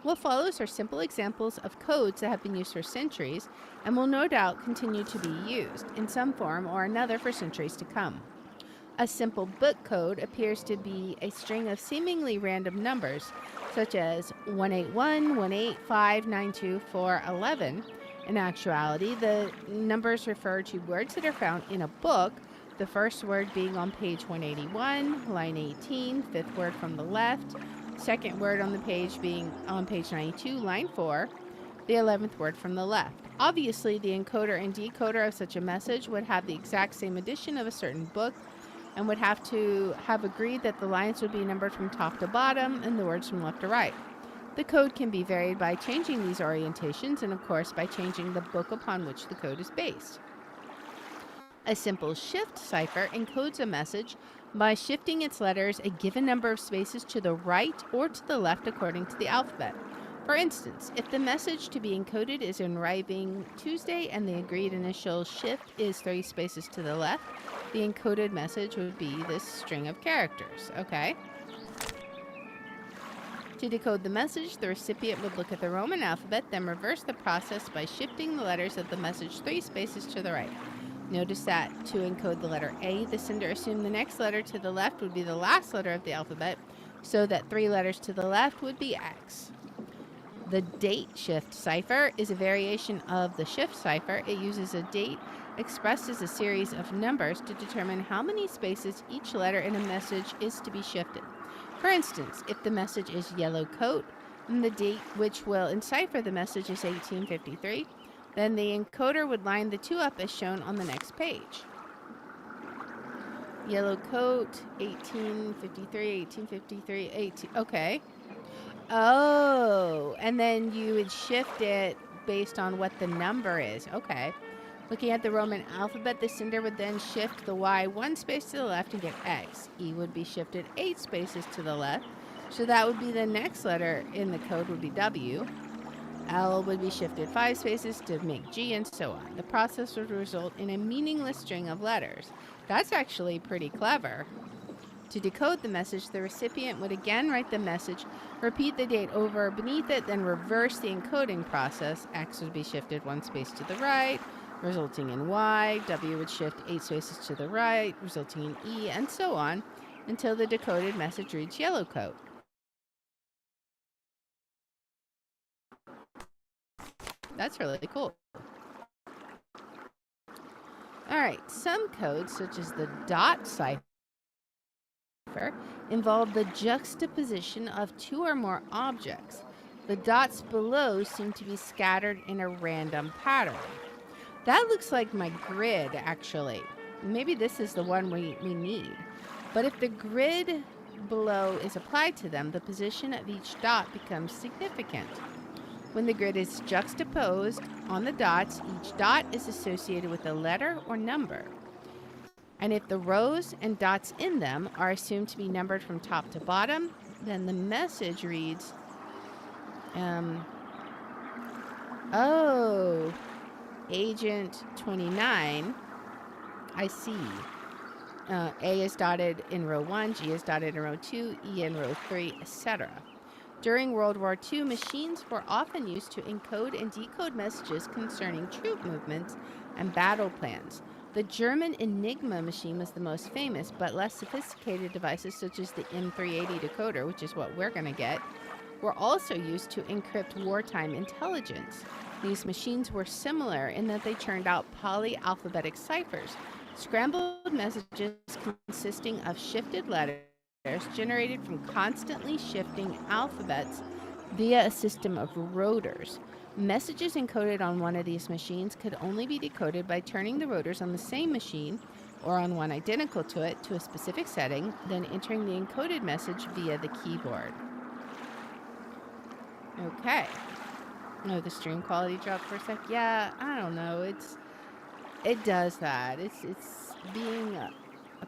What follows are simple examples of codes that have been used for centuries and will no doubt continue to be used in some form or another for centuries to come. A simple book code appears to be a string of seemingly random numbers, such as 181, 185, 92, 11. In actuality, the numbers refer to words that are found in a book, the first word being on page 181, line 18, fifth word from the left, second word on the page being on page 92, line 4, the 11th word from the left. Obviously, the encoder and decoder of such a message would have the exact same edition of a certain book and would have to have agreed that the lines would be numbered from top to bottom and the words from left to right. The code can be varied by changing these orientations and, of course, by changing the book upon which the code is based. A simple shift cipher encodes a message by shifting its letters a given number of spaces to the right or to the left according to the alphabet. For instance, if the message to be encoded is arriving Tuesday and the agreed initial shift is 3 spaces to the left, the encoded message would be this string of characters. Okay. To decode the message, the recipient would look at the Roman alphabet, then reverse the process by shifting the letters of the message 3 spaces to the right. Notice that to encode the letter A, the sender assumed the next letter to the left would be the last letter of the alphabet, so that 3 letters to the left would be X. The date shift cipher is a variation of the shift cipher. It uses a date expressed as a series of numbers to determine how many spaces each letter in a message is to be shifted. For instance, if the message is yellow coat, and the date which will encipher the message is 1853, then the encoder would line the 2 up as shown on the next page. Yellow coat, 1853, 1853, 18... Okay. Oh, and then you would shift it based on what the number is. Okay. Looking at the Roman alphabet, the sender would then shift the Y one space to the left and get X. E would be shifted 8 spaces to the left. So that would be the next letter in the code would be W. L would be shifted 5 spaces to make G and so on. The process would result in a meaningless string of letters. That's actually pretty clever. To decode the message, the recipient would again write the message, repeat the date over beneath it, then reverse the encoding process. X would be shifted 1 space to the right, resulting in Y. W would shift 8 spaces to the right, resulting in E, and so on, until the decoded message reads yellow coat. That's really cool. All right, some codes, such as the dot cipher, involve the juxtaposition of 2 or more objects. The dots below seem to be scattered in a random pattern. That looks like my grid, actually. Maybe this is the one we need. But if the grid below is applied to them, the position of each dot becomes significant. When the grid is juxtaposed on the dots, each dot is associated with a letter or number. And if the rows and dots in them are assumed to be numbered from top to bottom, then the message reads, oh, Agent 29, I see. A is dotted in row 1, G is dotted in row 2, E in row 3, etc. During World War II, machines were often used to encode and decode messages concerning troop movements and battle plans. The German Enigma machine was the most famous, but less sophisticated devices such as the M380 decoder, which is what we're going to get, were also used to encrypt wartime intelligence. These machines were similar in that they churned out polyalphabetic ciphers, scrambled messages consisting of shifted letters generated from constantly shifting alphabets via a system of rotors. Messages encoded on one of these machines could only be decoded by turning the rotors on the same machine or on one identical to it to a specific setting, then entering the encoded message via the keyboard. Okay. Oh, the stream quality dropped for a sec. Yeah, I don't know. It does that. It's being a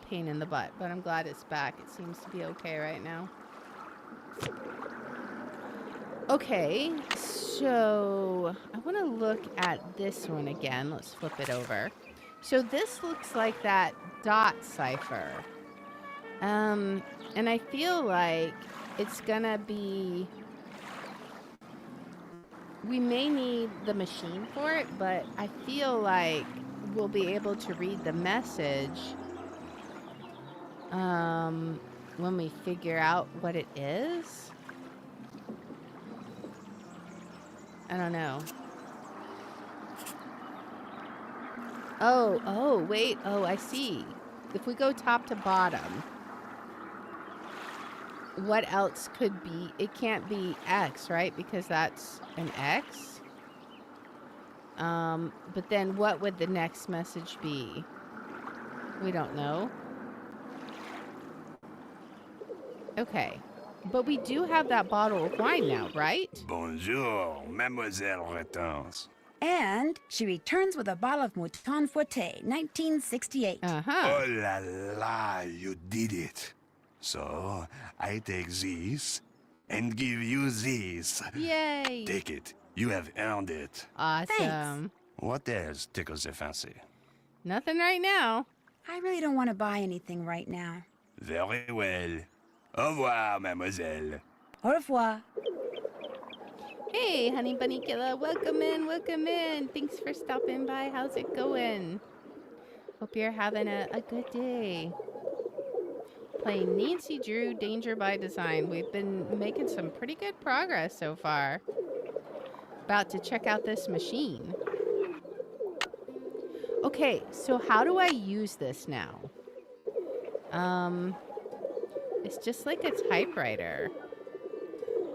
pain in the butt, but I'm glad it's back. It seems to be okay right now. Okay, so I want to look at this one again. Let's flip it over. So this looks like that dot cipher. And I feel like it's gonna be, we may need the machine for it, but I feel like we'll be able to read the message when we figure out what it is. I don't know. Oh, wait. Oh, I see. If we go top to bottom, what else could be? It can't be X, right? Because that's an X. But then what would the next message be? We don't know. Okay. But we do have that bottle of wine now, right? Bonjour, Mademoiselle returns. And she returns with a bottle of Mouton Foueté, 1968. Oh la la, you did it. So, I take this and give you this. Yay! Take it. You have earned it. Awesome. Thanks. What else tickles the fancy? Nothing right now. I really don't want to buy anything right now. Very well. Au revoir, mademoiselle. Au revoir. Hey, Honey Bunny Killer, welcome in, welcome in. Thanks for stopping by. How's it going? Hope you're having a good day. Playing Nancy Drew, Danger by Design. We've been making some pretty good progress so far. About to check out this machine. Okay, so how do I use this now? It's just like a typewriter.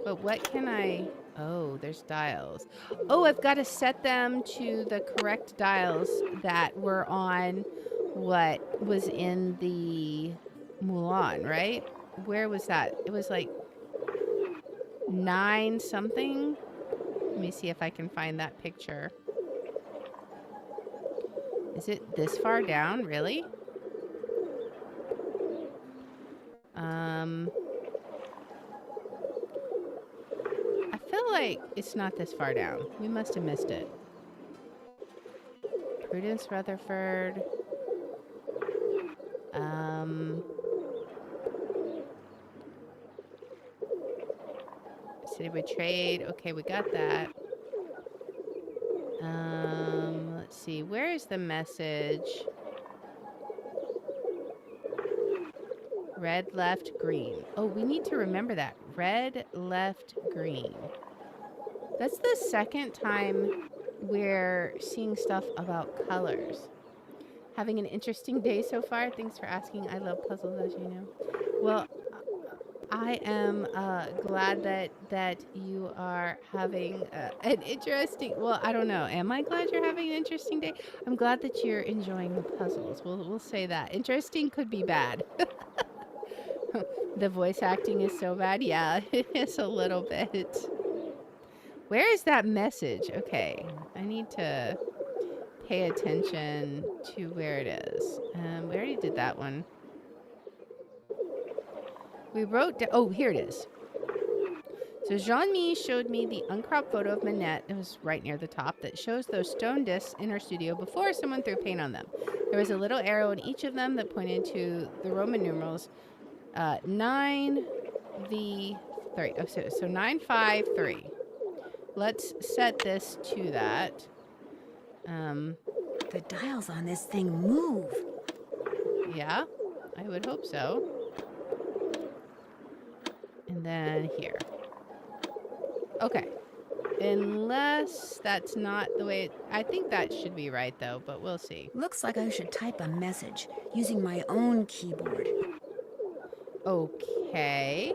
But what can I... Oh, there's dials. Oh, I've got to set them to the correct dials that were on what was in the Mulan, right? Where was that? It was like 9 something. Let me see if I can find that picture. Is it this far down? Really? I feel like it's not this far down. We must have missed it. Prudence Rutherford. City Betrayed. Okay, we got that. Let's see. Where is the message? Red, left, green. Oh, we need to remember that. Red, left, green. That's the second time we're seeing stuff about colors. Having an interesting day so far. Thanks for asking. I love puzzles, as you know. Well, I am glad that you are having an interesting. Well, I don't know. Am I glad you're having an interesting day? I'm glad that you're enjoying the puzzles. We'll say that. Interesting could be bad. The voice acting is so bad. Yeah, it is a little bit. Where is that message? Okay, I need to pay attention to where it is. We already did that one. We wrote down. Oh, here it is. So Jean-Mi showed me the uncropped photo of Manette. It was right near the top that shows those stone discs in her studio before someone threw paint on them. There was a little arrow in each of them that pointed to the Roman numerals 9 V 3. Oh, so 953. Let's set this to that. The dials on this thing move. Yeah, I would hope so. And then here. Okay. Unless that's not the way I think that should be right, though, but we'll see. Looks like I should type a message using my own keyboard. Okay.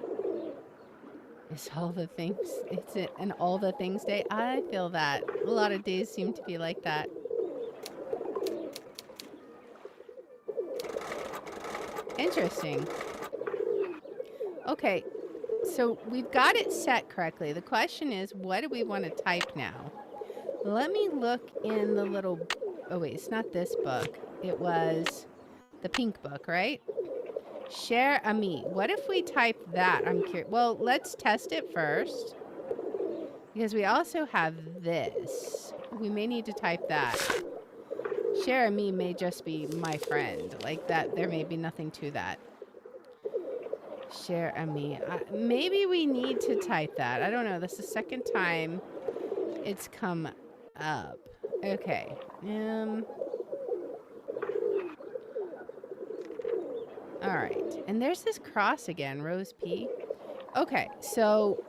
It's all the things. It's an all the things day. I feel that. A lot of days seem to be like that. Interesting. Okay. So we've got it set correctly. The question is, what do we want to type now? Let me look in the little... Oh, wait. It's not this book. It was the pink book, right? Cher ami. What if we type that? I'm curious. Well, let's test it first. Because we also have this. We may need to type that. Cher ami may just be my friend. Like that. There may be nothing to that. Cher ami. Maybe we need to type that. I don't know. This is the second time it's come up. Okay. All right. And there's this cross again, Rose P. Okay, so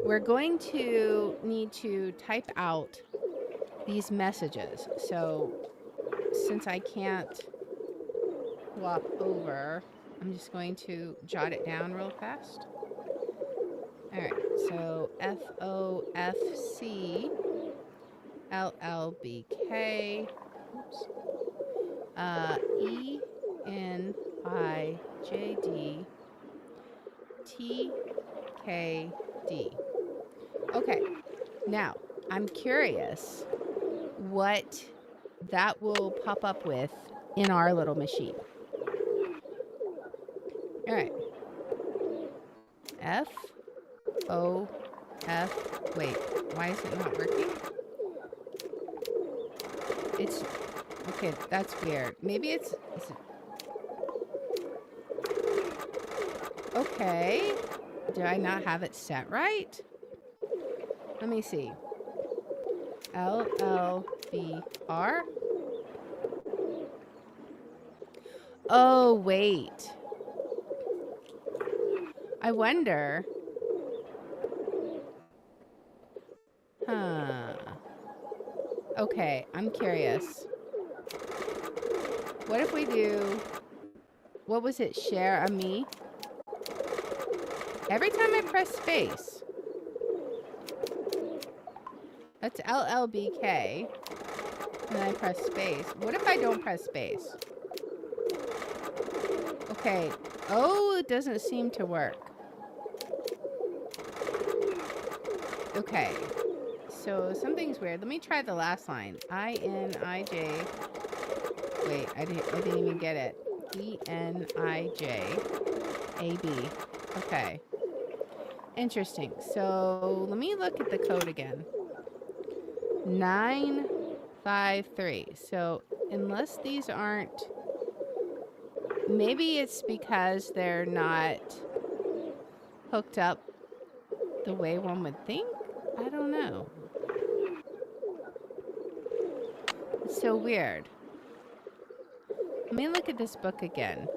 we're going to need to type out these messages. So since I can't swap over, I'm just going to jot it down real fast. All right, so FOFC LLBK. Oops. ENIJD TKD. Okay, now I'm curious what that will pop up with in our little machine. All right. FOF. Wait, why is it not working? It's okay. That's weird. Maybe it's. Is it, okay. Do I not have it set right? Let me see. LLBR. Oh, wait. I wonder. Huh. Okay, I'm curious. What if we do... What was it? Share a me? Every time I press space. That's LLBK. And then I press space. What if I don't press space? Okay. Oh, it doesn't seem to work. Okay. So something's weird. Let me try the last line. I-N-I-J. Wait, I didn't even get it. E-N-I-J-A-B. Okay. Interesting. So let me look at the code again. 953. So unless these aren't, maybe it's because they're not hooked up the way one would think. I don't know. It's so weird. Let me look at this book again.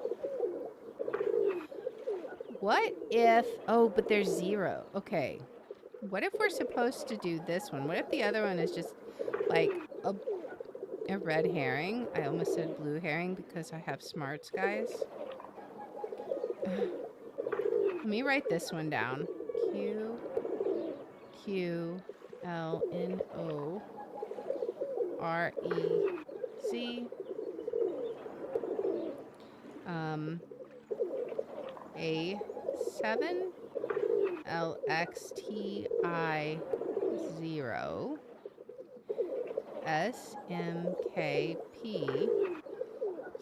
What if... Oh, but there's 0. Okay. What if we're supposed to do this one? What if the other one is just like a red herring? I almost said blue herring because I have smarts, guys. Let me write this one down. QQLNOREC. A7 LXTI 0 SMKP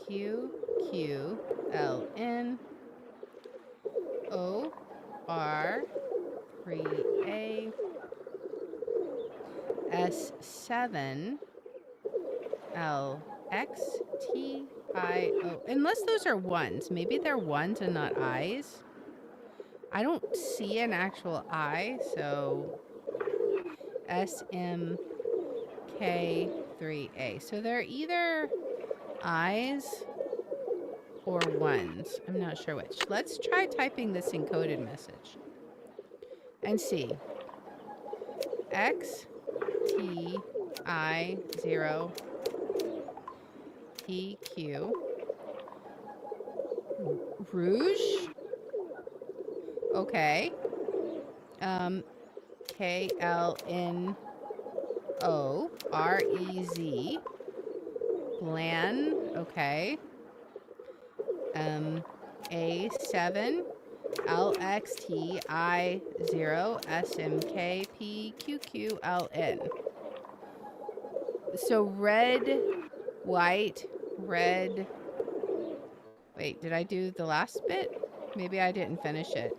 QQLN OR3A S7 LXTIO. Unless those are ones. Maybe they're ones and not I's. I don't see an actual I, so SMK3A. So they're either I's or ones. I'm not sure which. Let's try typing this encoded message and see. XTI0 PQ Rouge. Okay. KLNOREZ. Blan. Okay. A7 LXTI0 SMKPQQLN. So red, white, red. Wait, did I do the last bit? Maybe I didn't finish it.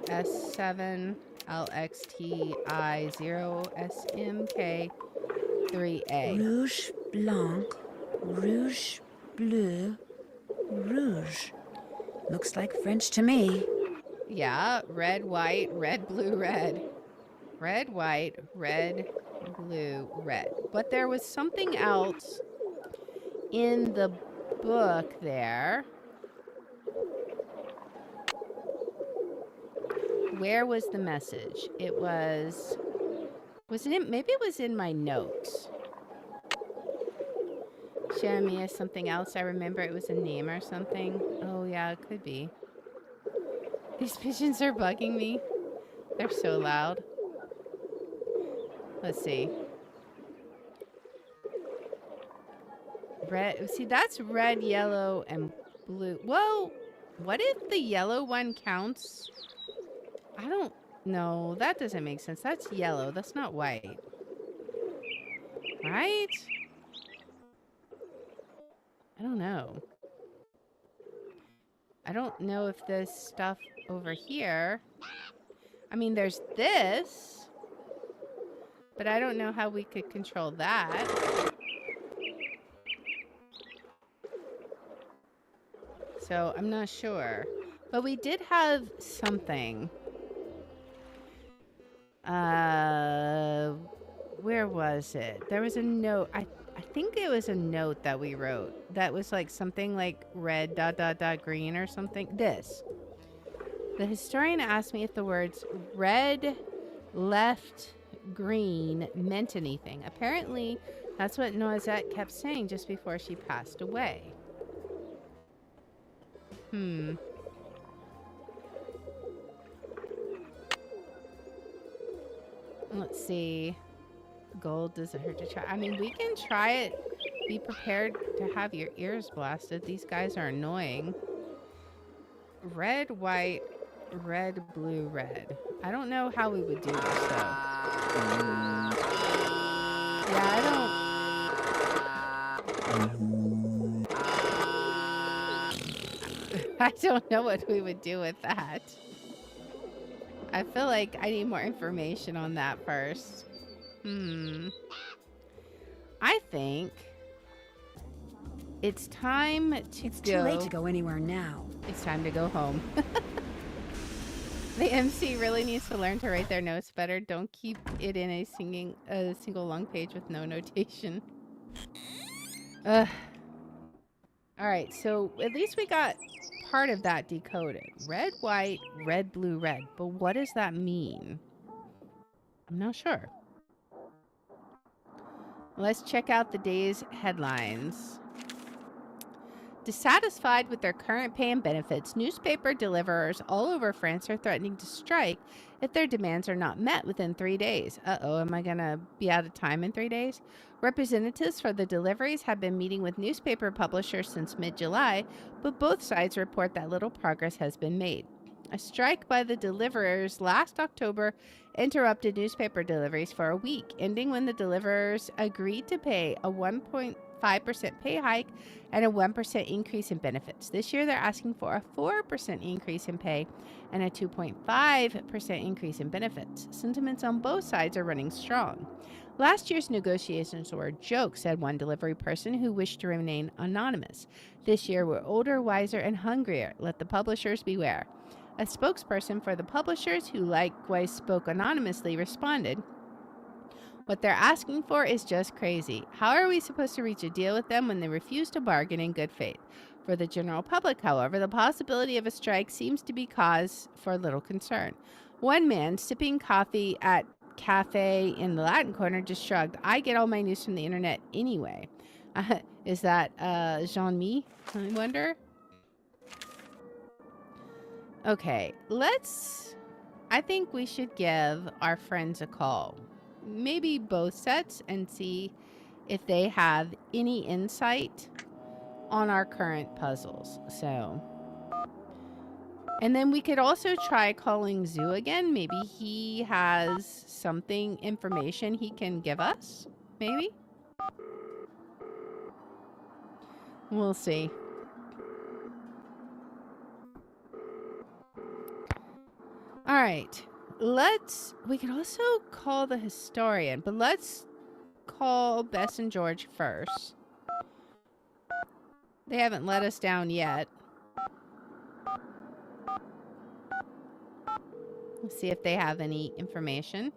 S7 LXTI0 SMK3A. Rouge blanc, rouge bleu, rouge. Looks like French to me. Yeah, red, white, red, blue, red. Red, white, red, blue, red. But there was something else in the book there. Where was the message? It was it in, maybe it was in my notes. Jeremiah something else. I remember it was a name or something. Oh yeah, it could be. These pigeons are bugging me. They're so loud. Let's see. Red. See, that's red, yellow, and blue. Whoa! What if the yellow one counts? I don't know. That doesn't make sense. That's yellow. That's not white. Right? I don't know. I don't know if this stuff over here... I mean, there's this. But I don't know how we could control that. So I'm not sure. But we did have something. Where was it? There was a note. I think it was a note that we wrote. That was like something like red ... green or something. This. The historian asked me if the words red, left, green meant anything. Apparently, that's what Noisette kept saying just before she passed away. Let's see. Gold doesn't hurt to try. I mean, we can try it. Be prepared to have your ears blasted. These guys are annoying. Red, white, red, blue, red. I don't know how we would do this, though. Yeah, I don't know what we would do with that. I feel like I need more information on that first. I think it's time to It's too late to go anywhere now. It's time to go home. The MC really needs to learn to write their notes better. Don't keep it in a single long page with no notation. Ugh. All right, so at least we got part of that decoded. Red, white, red, blue, red. But what does that mean? I'm not sure. Let's check out the day's headlines. Dissatisfied with their current pay and benefits, newspaper deliverers all over France are threatening to strike if their demands are not met within 3 days. Uh-oh, am I going to be out of time in 3 days? Representatives for the deliveries have been meeting with newspaper publishers since mid-July, but both sides report that little progress has been made. A strike by the deliverers last October interrupted newspaper deliveries for a week, ending when the deliverers agreed to pay a 1.5% pay hike and a 1% increase in benefits. This year, they're asking for a 4% increase in pay and a 2.5% increase in benefits. Sentiments on both sides are running strong. Last year's negotiations were a joke, said one delivery person who wished to remain anonymous. This year, we're older, wiser, and hungrier. Let the publishers beware. A spokesperson for the publishers, who likewise spoke anonymously, responded, "What they're asking for is just crazy. How are we supposed to reach a deal with them when they refuse to bargain in good faith?" For the general public, however, the possibility of a strike seems to be cause for little concern. One man sipping coffee at cafe in the Latin Quarter just shrugged. "I get all my news from the internet anyway." Is that Jean-Mi? I wonder. Okay, I think we should give our friends a call. Maybe both sets, and see if they have any insight on our current puzzles. So, and then we could also try calling Zoo again. Maybe he has information he can give us. Maybe. We'll see. All right. We could also call the historian, but let's call Bess and George first. They haven't let us down yet. Let's see if they have any information.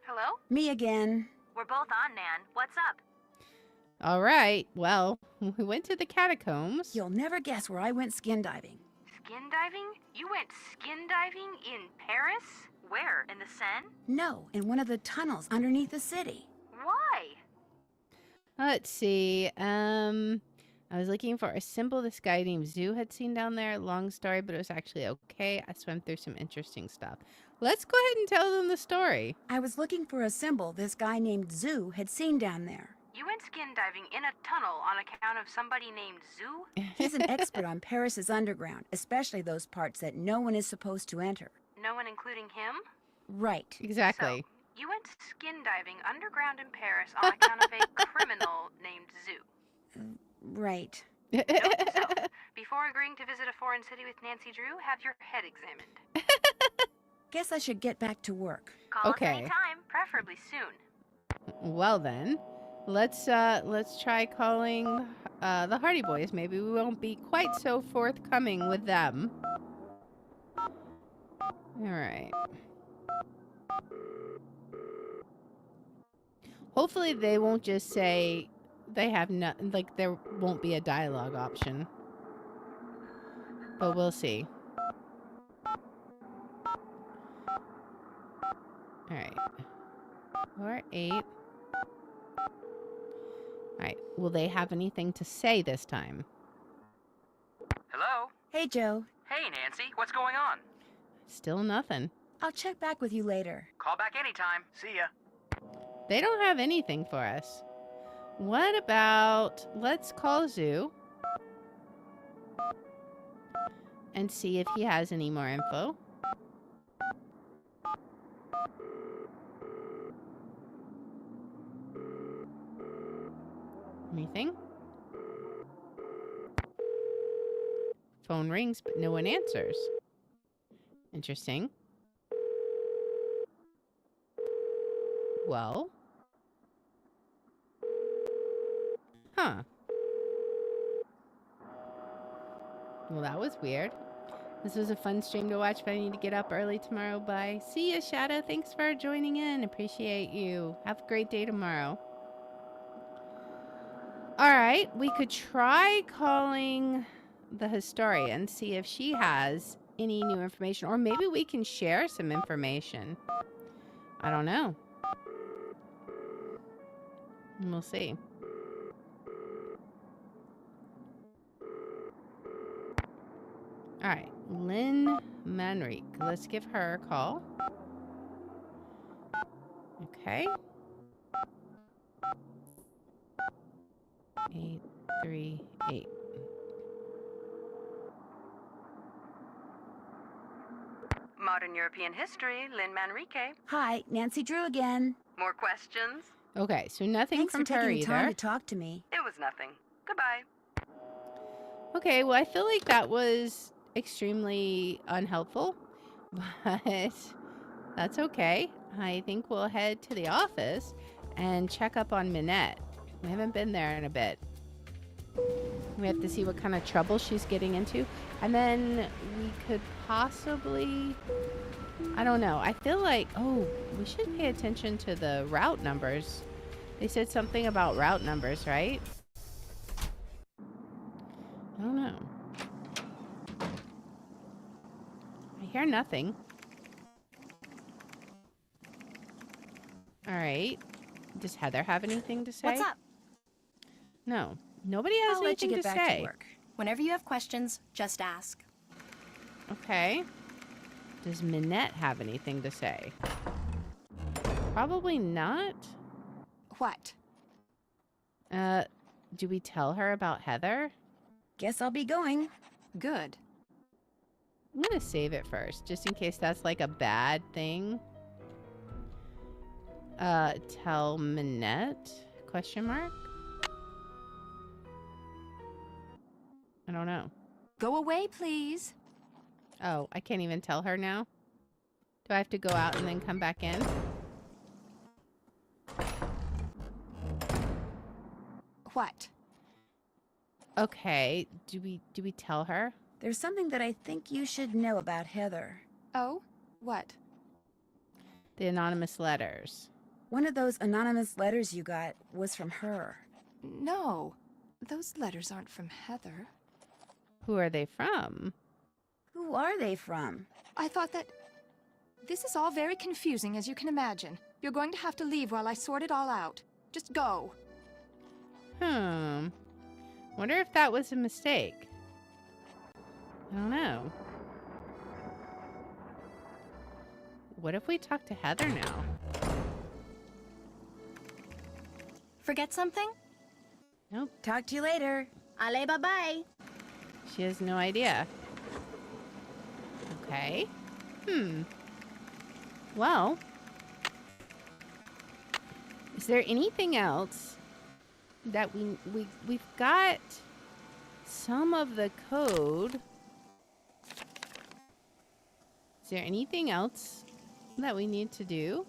Hello? Me again. We're both on, Nan. What's up? All right. Well, we went to the catacombs. You'll never guess where I went skin diving. Skin diving? You went skin diving in Paris? Where? In the Seine? No, in one of the tunnels underneath the city. Why? Let's see. I was looking for a symbol this guy named Zoo had seen down there. Long story, but it was actually okay. I swam through some interesting stuff. Let's go ahead and tell them the story. I was looking for a symbol this guy named Zoo had seen down there. You went skin diving in a tunnel on account of somebody named Zoo? He's an expert on Paris's underground, especially those parts that no one is supposed to enter. No one including him? Right. Exactly. So, you went skin diving underground in Paris on account of a criminal named Zoo. Right. Note to self, before agreeing to visit a foreign city with Nancy Drew, have your head examined. Guess I should get back to work. Call Okay. us anytime, preferably soon. Well then, let's try calling the Hardy Boys. Maybe we won't be quite so forthcoming with them. All right. Hopefully they won't just say they have no, like there won't be a dialogue option. But we'll see. All right. Or 8. All right. Will they have anything to say this time? Hello? Hey, Joe. Hey, Nancy. What's going on? Still nothing. I'll check back with you later. Call back anytime. See ya. They don't have anything for us. What about, let's call Zoo. and see if he has any more info. Anything? Phone rings, but no one answers. Interesting. Well. Huh. Well, that was weird. This was a fun stream to watch, but I need to get up early tomorrow. Bye. See ya, Shadow. Thanks for joining in. Appreciate you. Have a great day tomorrow. All right. We could try calling the historian, see if she has any new information. Or maybe we can share some information. I don't know. We'll see. All right. Lynn Manrique. Let's give her a call. Okay. 838. Modern European history, Lynn Manrique. Hi, Nancy Drew again. More questions? Okay, so nothing Thanks from for her taking the time either. to talk to me. It was nothing. Goodbye. Okay, well, I feel like that was extremely unhelpful, but that's okay. I think we'll head to the office and check up on Minette. We haven't been there in a bit. We have to see what kind of trouble she's getting into. And then we could possibly, I don't know. I feel like, oh, we should pay attention to the route numbers. They said something about route numbers, right? I don't know. I hear nothing. All right. Does Heather have anything to say? What's up? No. Nobody has I'll let you anything get to back say. to work. Whenever you have questions, just ask. Okay. Does Minette have anything to say? Probably not. What? Do we tell her about Heather? Guess I'll be going. Good. I'm gonna save it first, just in case that's like a bad thing. Tell Minette? Question mark? I don't know. Go away, please. Oh, I can't even tell her now? Do I have to go out and then come back in? What? Okay. Do we tell her? There's something that I think you should know about Heather. Oh? What? The anonymous letters. One of those anonymous letters you got was from her. No. Those letters aren't from Heather. Who are they from? Who are they from? I thought that... This is all very confusing, as you can imagine. You're going to have to leave while I sort it all out. Just go. Wonder if that was a mistake. I don't know. What if we talk to Heather now? Forget something? Nope. Talk to you later. Allez, bye-bye. She has no idea. Okay. Well. Is there anything else that we've got some of the code? Is there anything else that we need to do?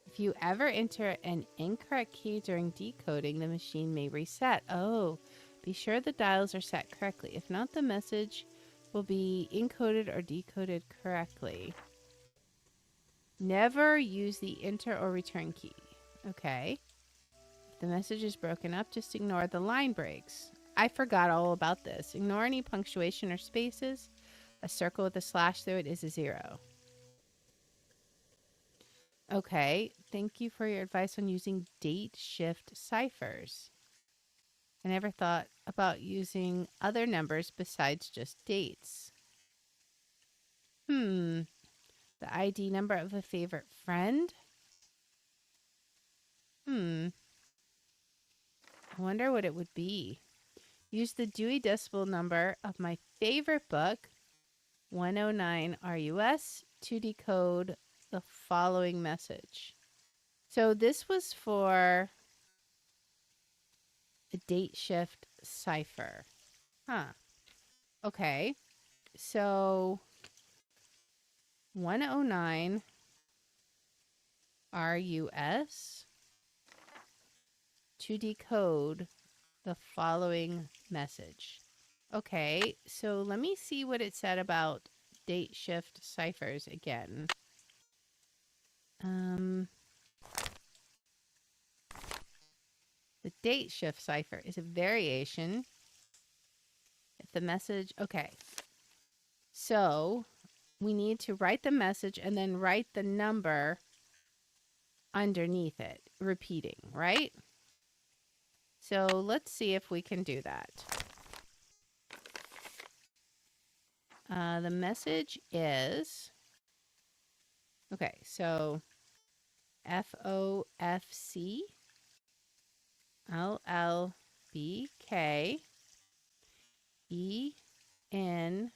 If you ever enter an incorrect key during decoding, the machine may reset. Oh, be sure the dials are set correctly. If not, the message will be encoded or decoded correctly. Never use the enter or return key. Okay. If the message is broken up, just ignore the line breaks. I forgot all about this. Ignore any punctuation or spaces. A circle with a slash through it is a 0. Okay, thank you for your advice on using date shift ciphers. I never thought about using other numbers besides just dates. The ID number of a favorite friend? I wonder what it would be. Use the Dewey Decimal number of my favorite book, 109 RUS, to decode the following message. So this was for a date shift cipher. Huh. Okay. So 109 RUS to decode the following message. Okay, so let me see what it said about date shift ciphers again. The date shift cipher is a variation. If the message, okay. So we need to write the message and then write the number underneath it, repeating, right? So let's see if we can do that. The message is, okay, so FOFC LLBK ENIJD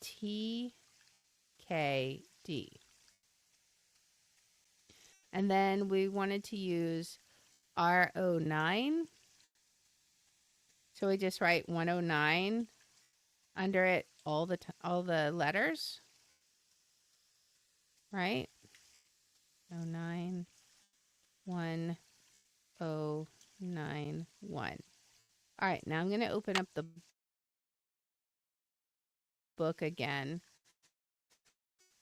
TKD. And then we wanted to use R09. So we just write 109 under it, all the letters, right? 09 1091. All right, now I'm going to open up the book again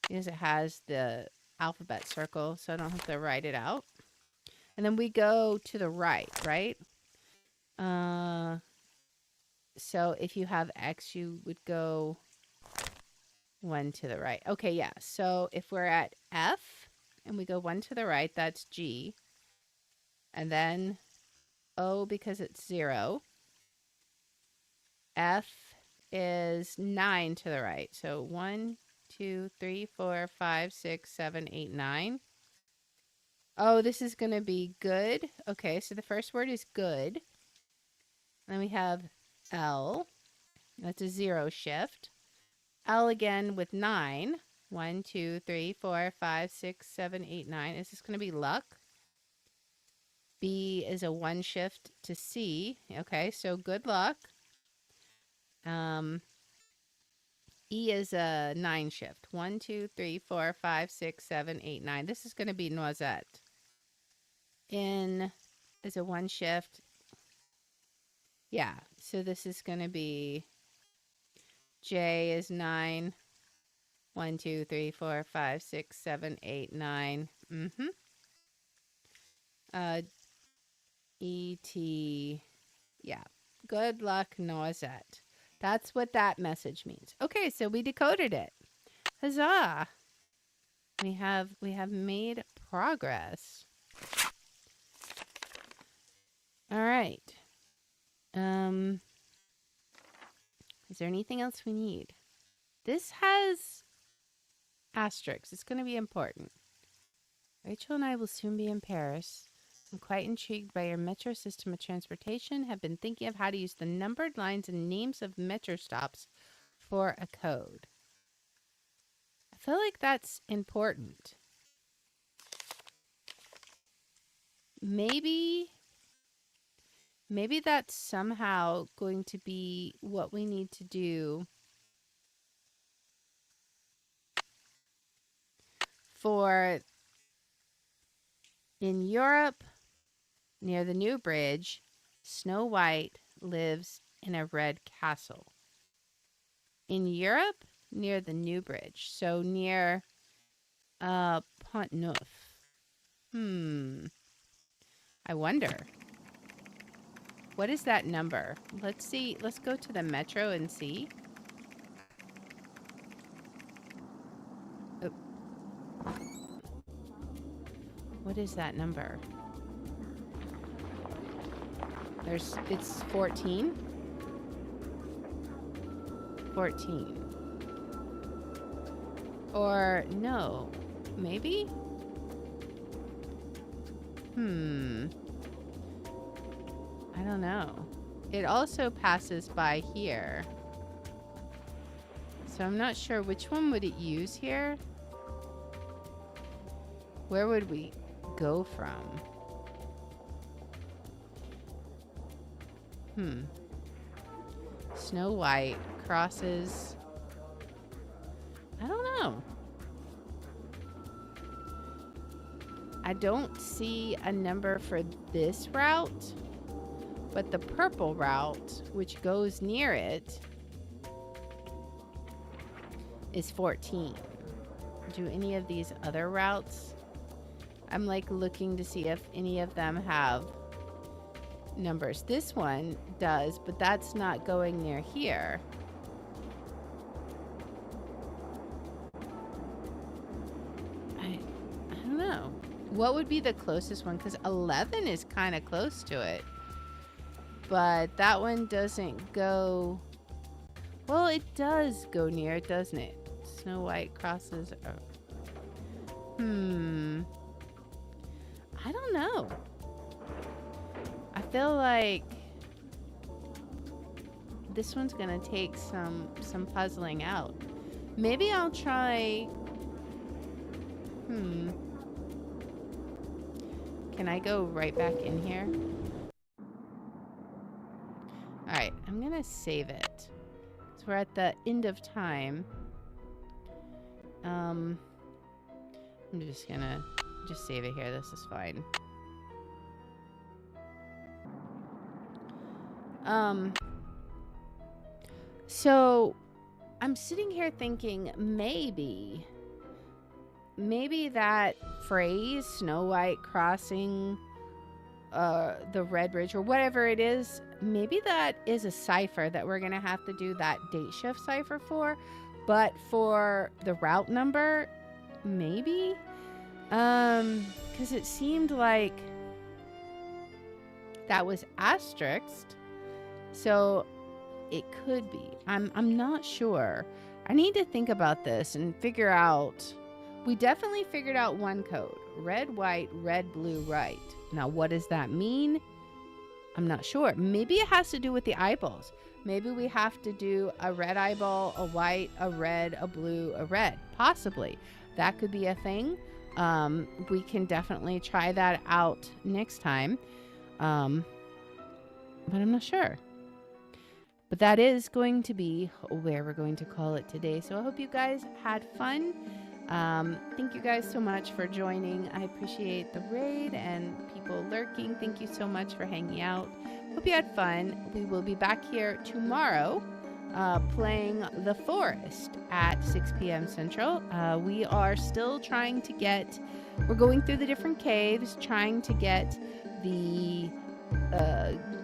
because it has the alphabet circle, so I don't have to write it out. And then we go to the right, right? So if you have X, you would go one to the right. Okay, yeah. So if we're at F and we go one to the right, that's G. And then O because it's 0. F is 9 to the right. So 1, 2, 3, 4, 5, 6, 7, 8, 9. Oh, this is going to be good. Okay, so the first word is good. Then we have L. That's a 0 shift. L again with 9. 1, 2, 3, 4, 5, 6, 7, 8, 9. Is this going to be luck? B is a 1 shift to C. Okay, so good luck. E is a 9 shift. 1, 2, 3, 4, 5, 6, 7, 8, 9. This is going to be noisette. N is a 1 shift. Yeah, so this is going to be J is 9. 1, 2, 3, 4, 5, 6, 7, 8, 9. E-T. Yeah. Good luck, noisette. That's what that message means. Okay, so we decoded it. Huzzah! We have made progress. All right. Is there anything else we need? This has asterisks. It's going to be important. Rachel and I will soon be in Paris. I'm quite intrigued by your metro system of transportation. Have been thinking of how to use the numbered lines and names of metro stops for a code. I feel like that's important. Maybe that's somehow going to be what we need to do for in Europe, near the new bridge, Snow White lives in a red castle. In Europe, near the new bridge, so near Pont Neuf. I wonder. What is that number? Let's see. Let's go to the metro and see. Oh. What is that number? It's 14. 14. Or no. Maybe? I don't know. It also passes by here. So I'm not sure which one would it use here. Where would we go from? Snow White crosses. I don't know. I don't see a number for this route, but the purple route, which goes near it, is 14. Do any of these other routes? I'm like looking to see if any of them have numbers. This one does, but that's not going near here. I don't know. What would be the closest one? Because 11 is kind of close to it. But that one doesn't go... Well, it does go near it, doesn't it? Snow White crosses... I don't know. I feel like this one's gonna take some puzzling out. Maybe I'll try... Can I go right back in here? Alright, I'm gonna save it. So we're at the end of time. I'm just gonna save it here. This is fine. So I'm sitting here thinking maybe that phrase, Snow White crossing the Red Bridge or whatever it is, maybe that is a cipher that we're gonna have to do that date shift cipher for. But for the route number, maybe, because it seemed like that was asterisked, so it could be. I'm not sure. I need to think about this and figure out. We definitely figured out one code: red, white, red, blue, right. Now, what does that mean? I'm not sure. Maybe it has to do with the eyeballs. Maybe we have to do a red eyeball, a white, a red, a blue, a red. Possibly. That could be a thing. We can definitely try that out next time. But I'm not sure. But that is going to be where we're going to call it today. So I hope you guys had fun. Thank you guys so much for joining. I appreciate the raid and people lurking. Thank you so much for hanging out. Hope you had fun. We will be back here tomorrow playing The Forest at 6 p.m. Central. We are still trying to get... We're going through the different caves, trying to get the...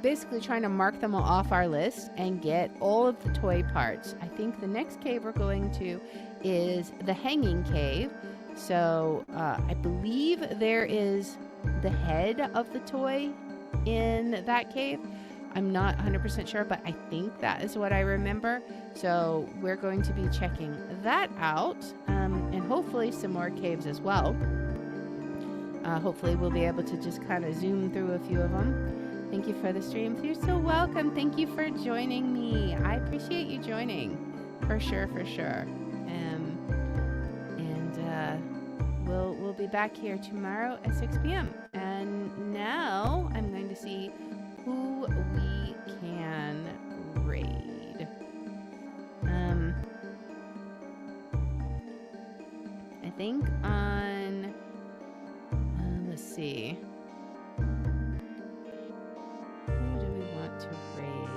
basically trying to mark them all off our list and get all of the toy parts. I think the next cave we're going to is the Hanging Cave. So I believe there is the head of the toy in that cave. I'm not 100% sure, but I think that is what I remember. So we're going to be checking that out, and hopefully some more caves as well. Hopefully we'll be able to just kind of zoom through a few of them. Thank you for the stream. You're so welcome. Thank you for joining me. I appreciate you joining. For sure, for sure. We'll be back here tomorrow at 6 p.m. And now I'm going to see who we can raid. I think on... let's see. Who do we want to raid?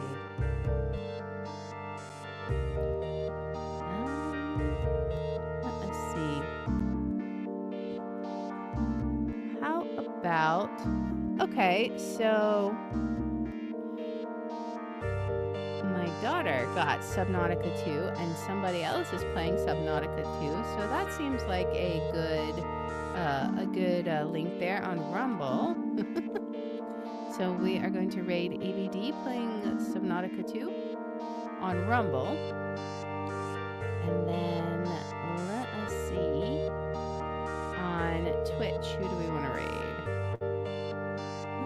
Let's see. How about... Okay, so... my daughter got Subnautica 2, and somebody else is playing Subnautica 2, so that seems like a good link there on Rumble. So we are going to raid ABD playing Subnautica 2 on Rumble. And then let us see on Twitch. Who do we want to raid?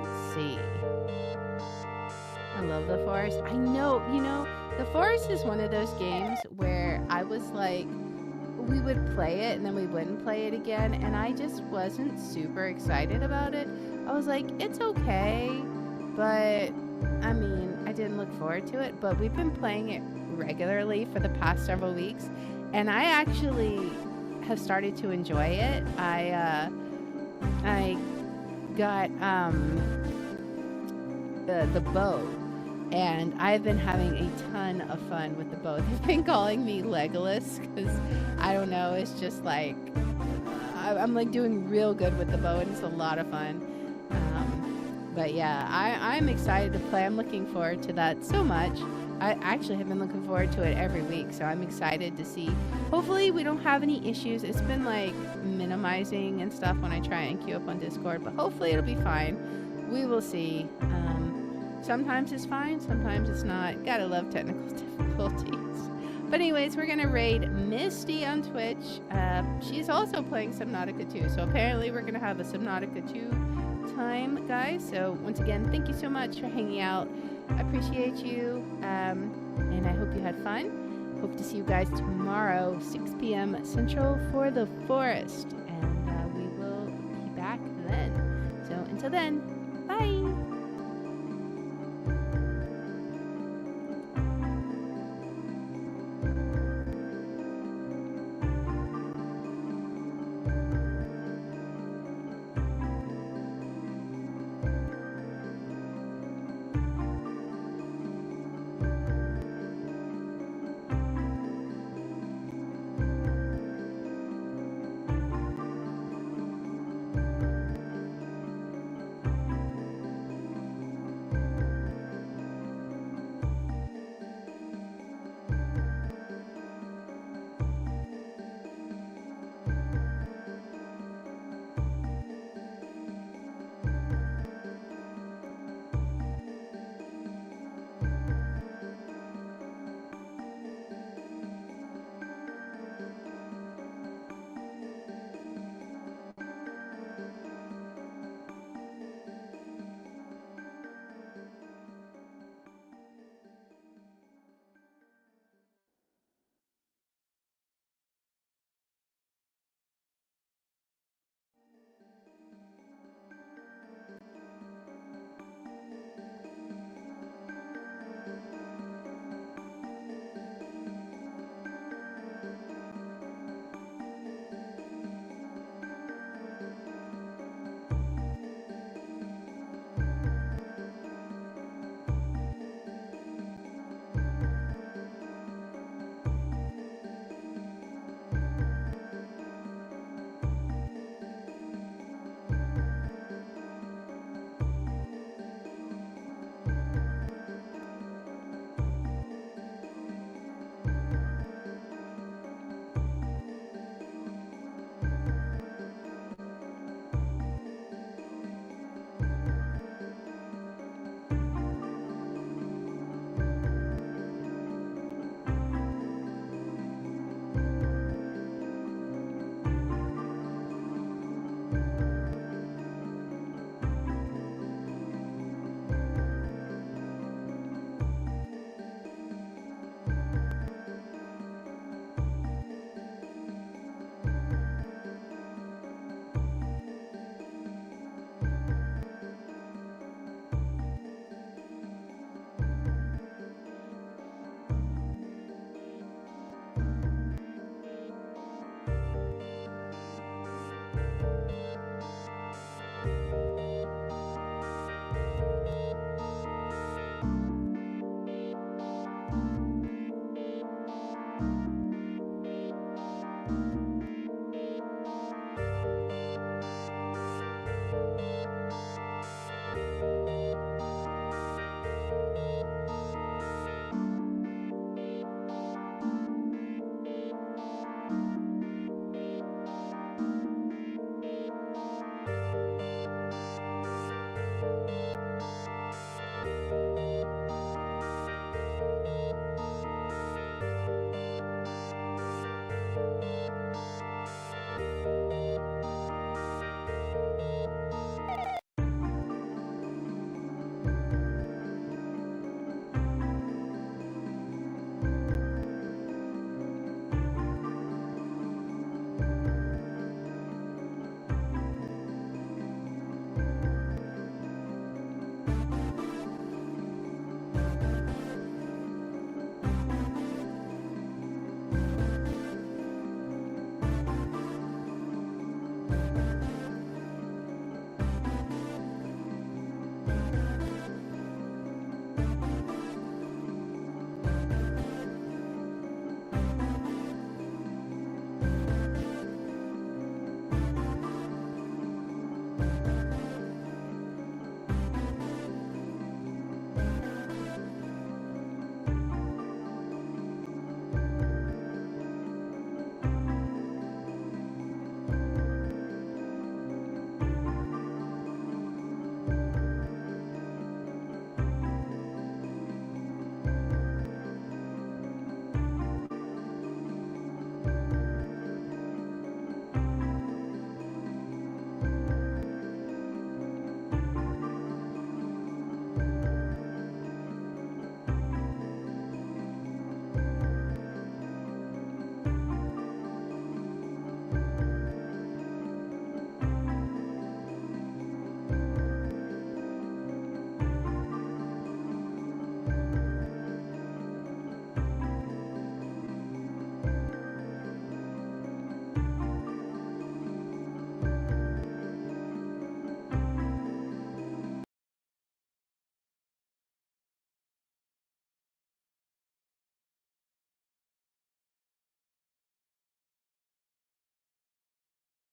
Let's see. I love the forest. I know, the forest is one of those games where I was like, we would play it and then we wouldn't play it again, and I just wasn't super excited about it. I was like, it's okay, but I mean, I didn't look forward to it. But we've been playing it regularly for the past several weeks, and I actually have started to enjoy it. I got the bow, and I've been having a ton of fun with the bow. They've been calling me Legolas because I don't know, it's just like I'm like doing real good with the bow, and it's a lot of fun. But yeah, I'm excited to play. I'm looking forward to that so much. I actually have been looking forward to it every week, so I'm excited to see. Hopefully we don't have any issues. It's been like minimizing and stuff when I try and queue up on Discord, but hopefully it'll be fine. We will see. Sometimes it's fine, sometimes it's not. Gotta love technical difficulties. But anyways, we're gonna raid Misty on Twitch. She's also playing Subnautica 2, so apparently we're gonna have a Subnautica 2 time, guys. So once again, thank you so much for hanging out. I appreciate you, and I hope you had fun. Hope to see you guys tomorrow, 6 p.m. Central for the forest, and we will be back then. So until then, bye!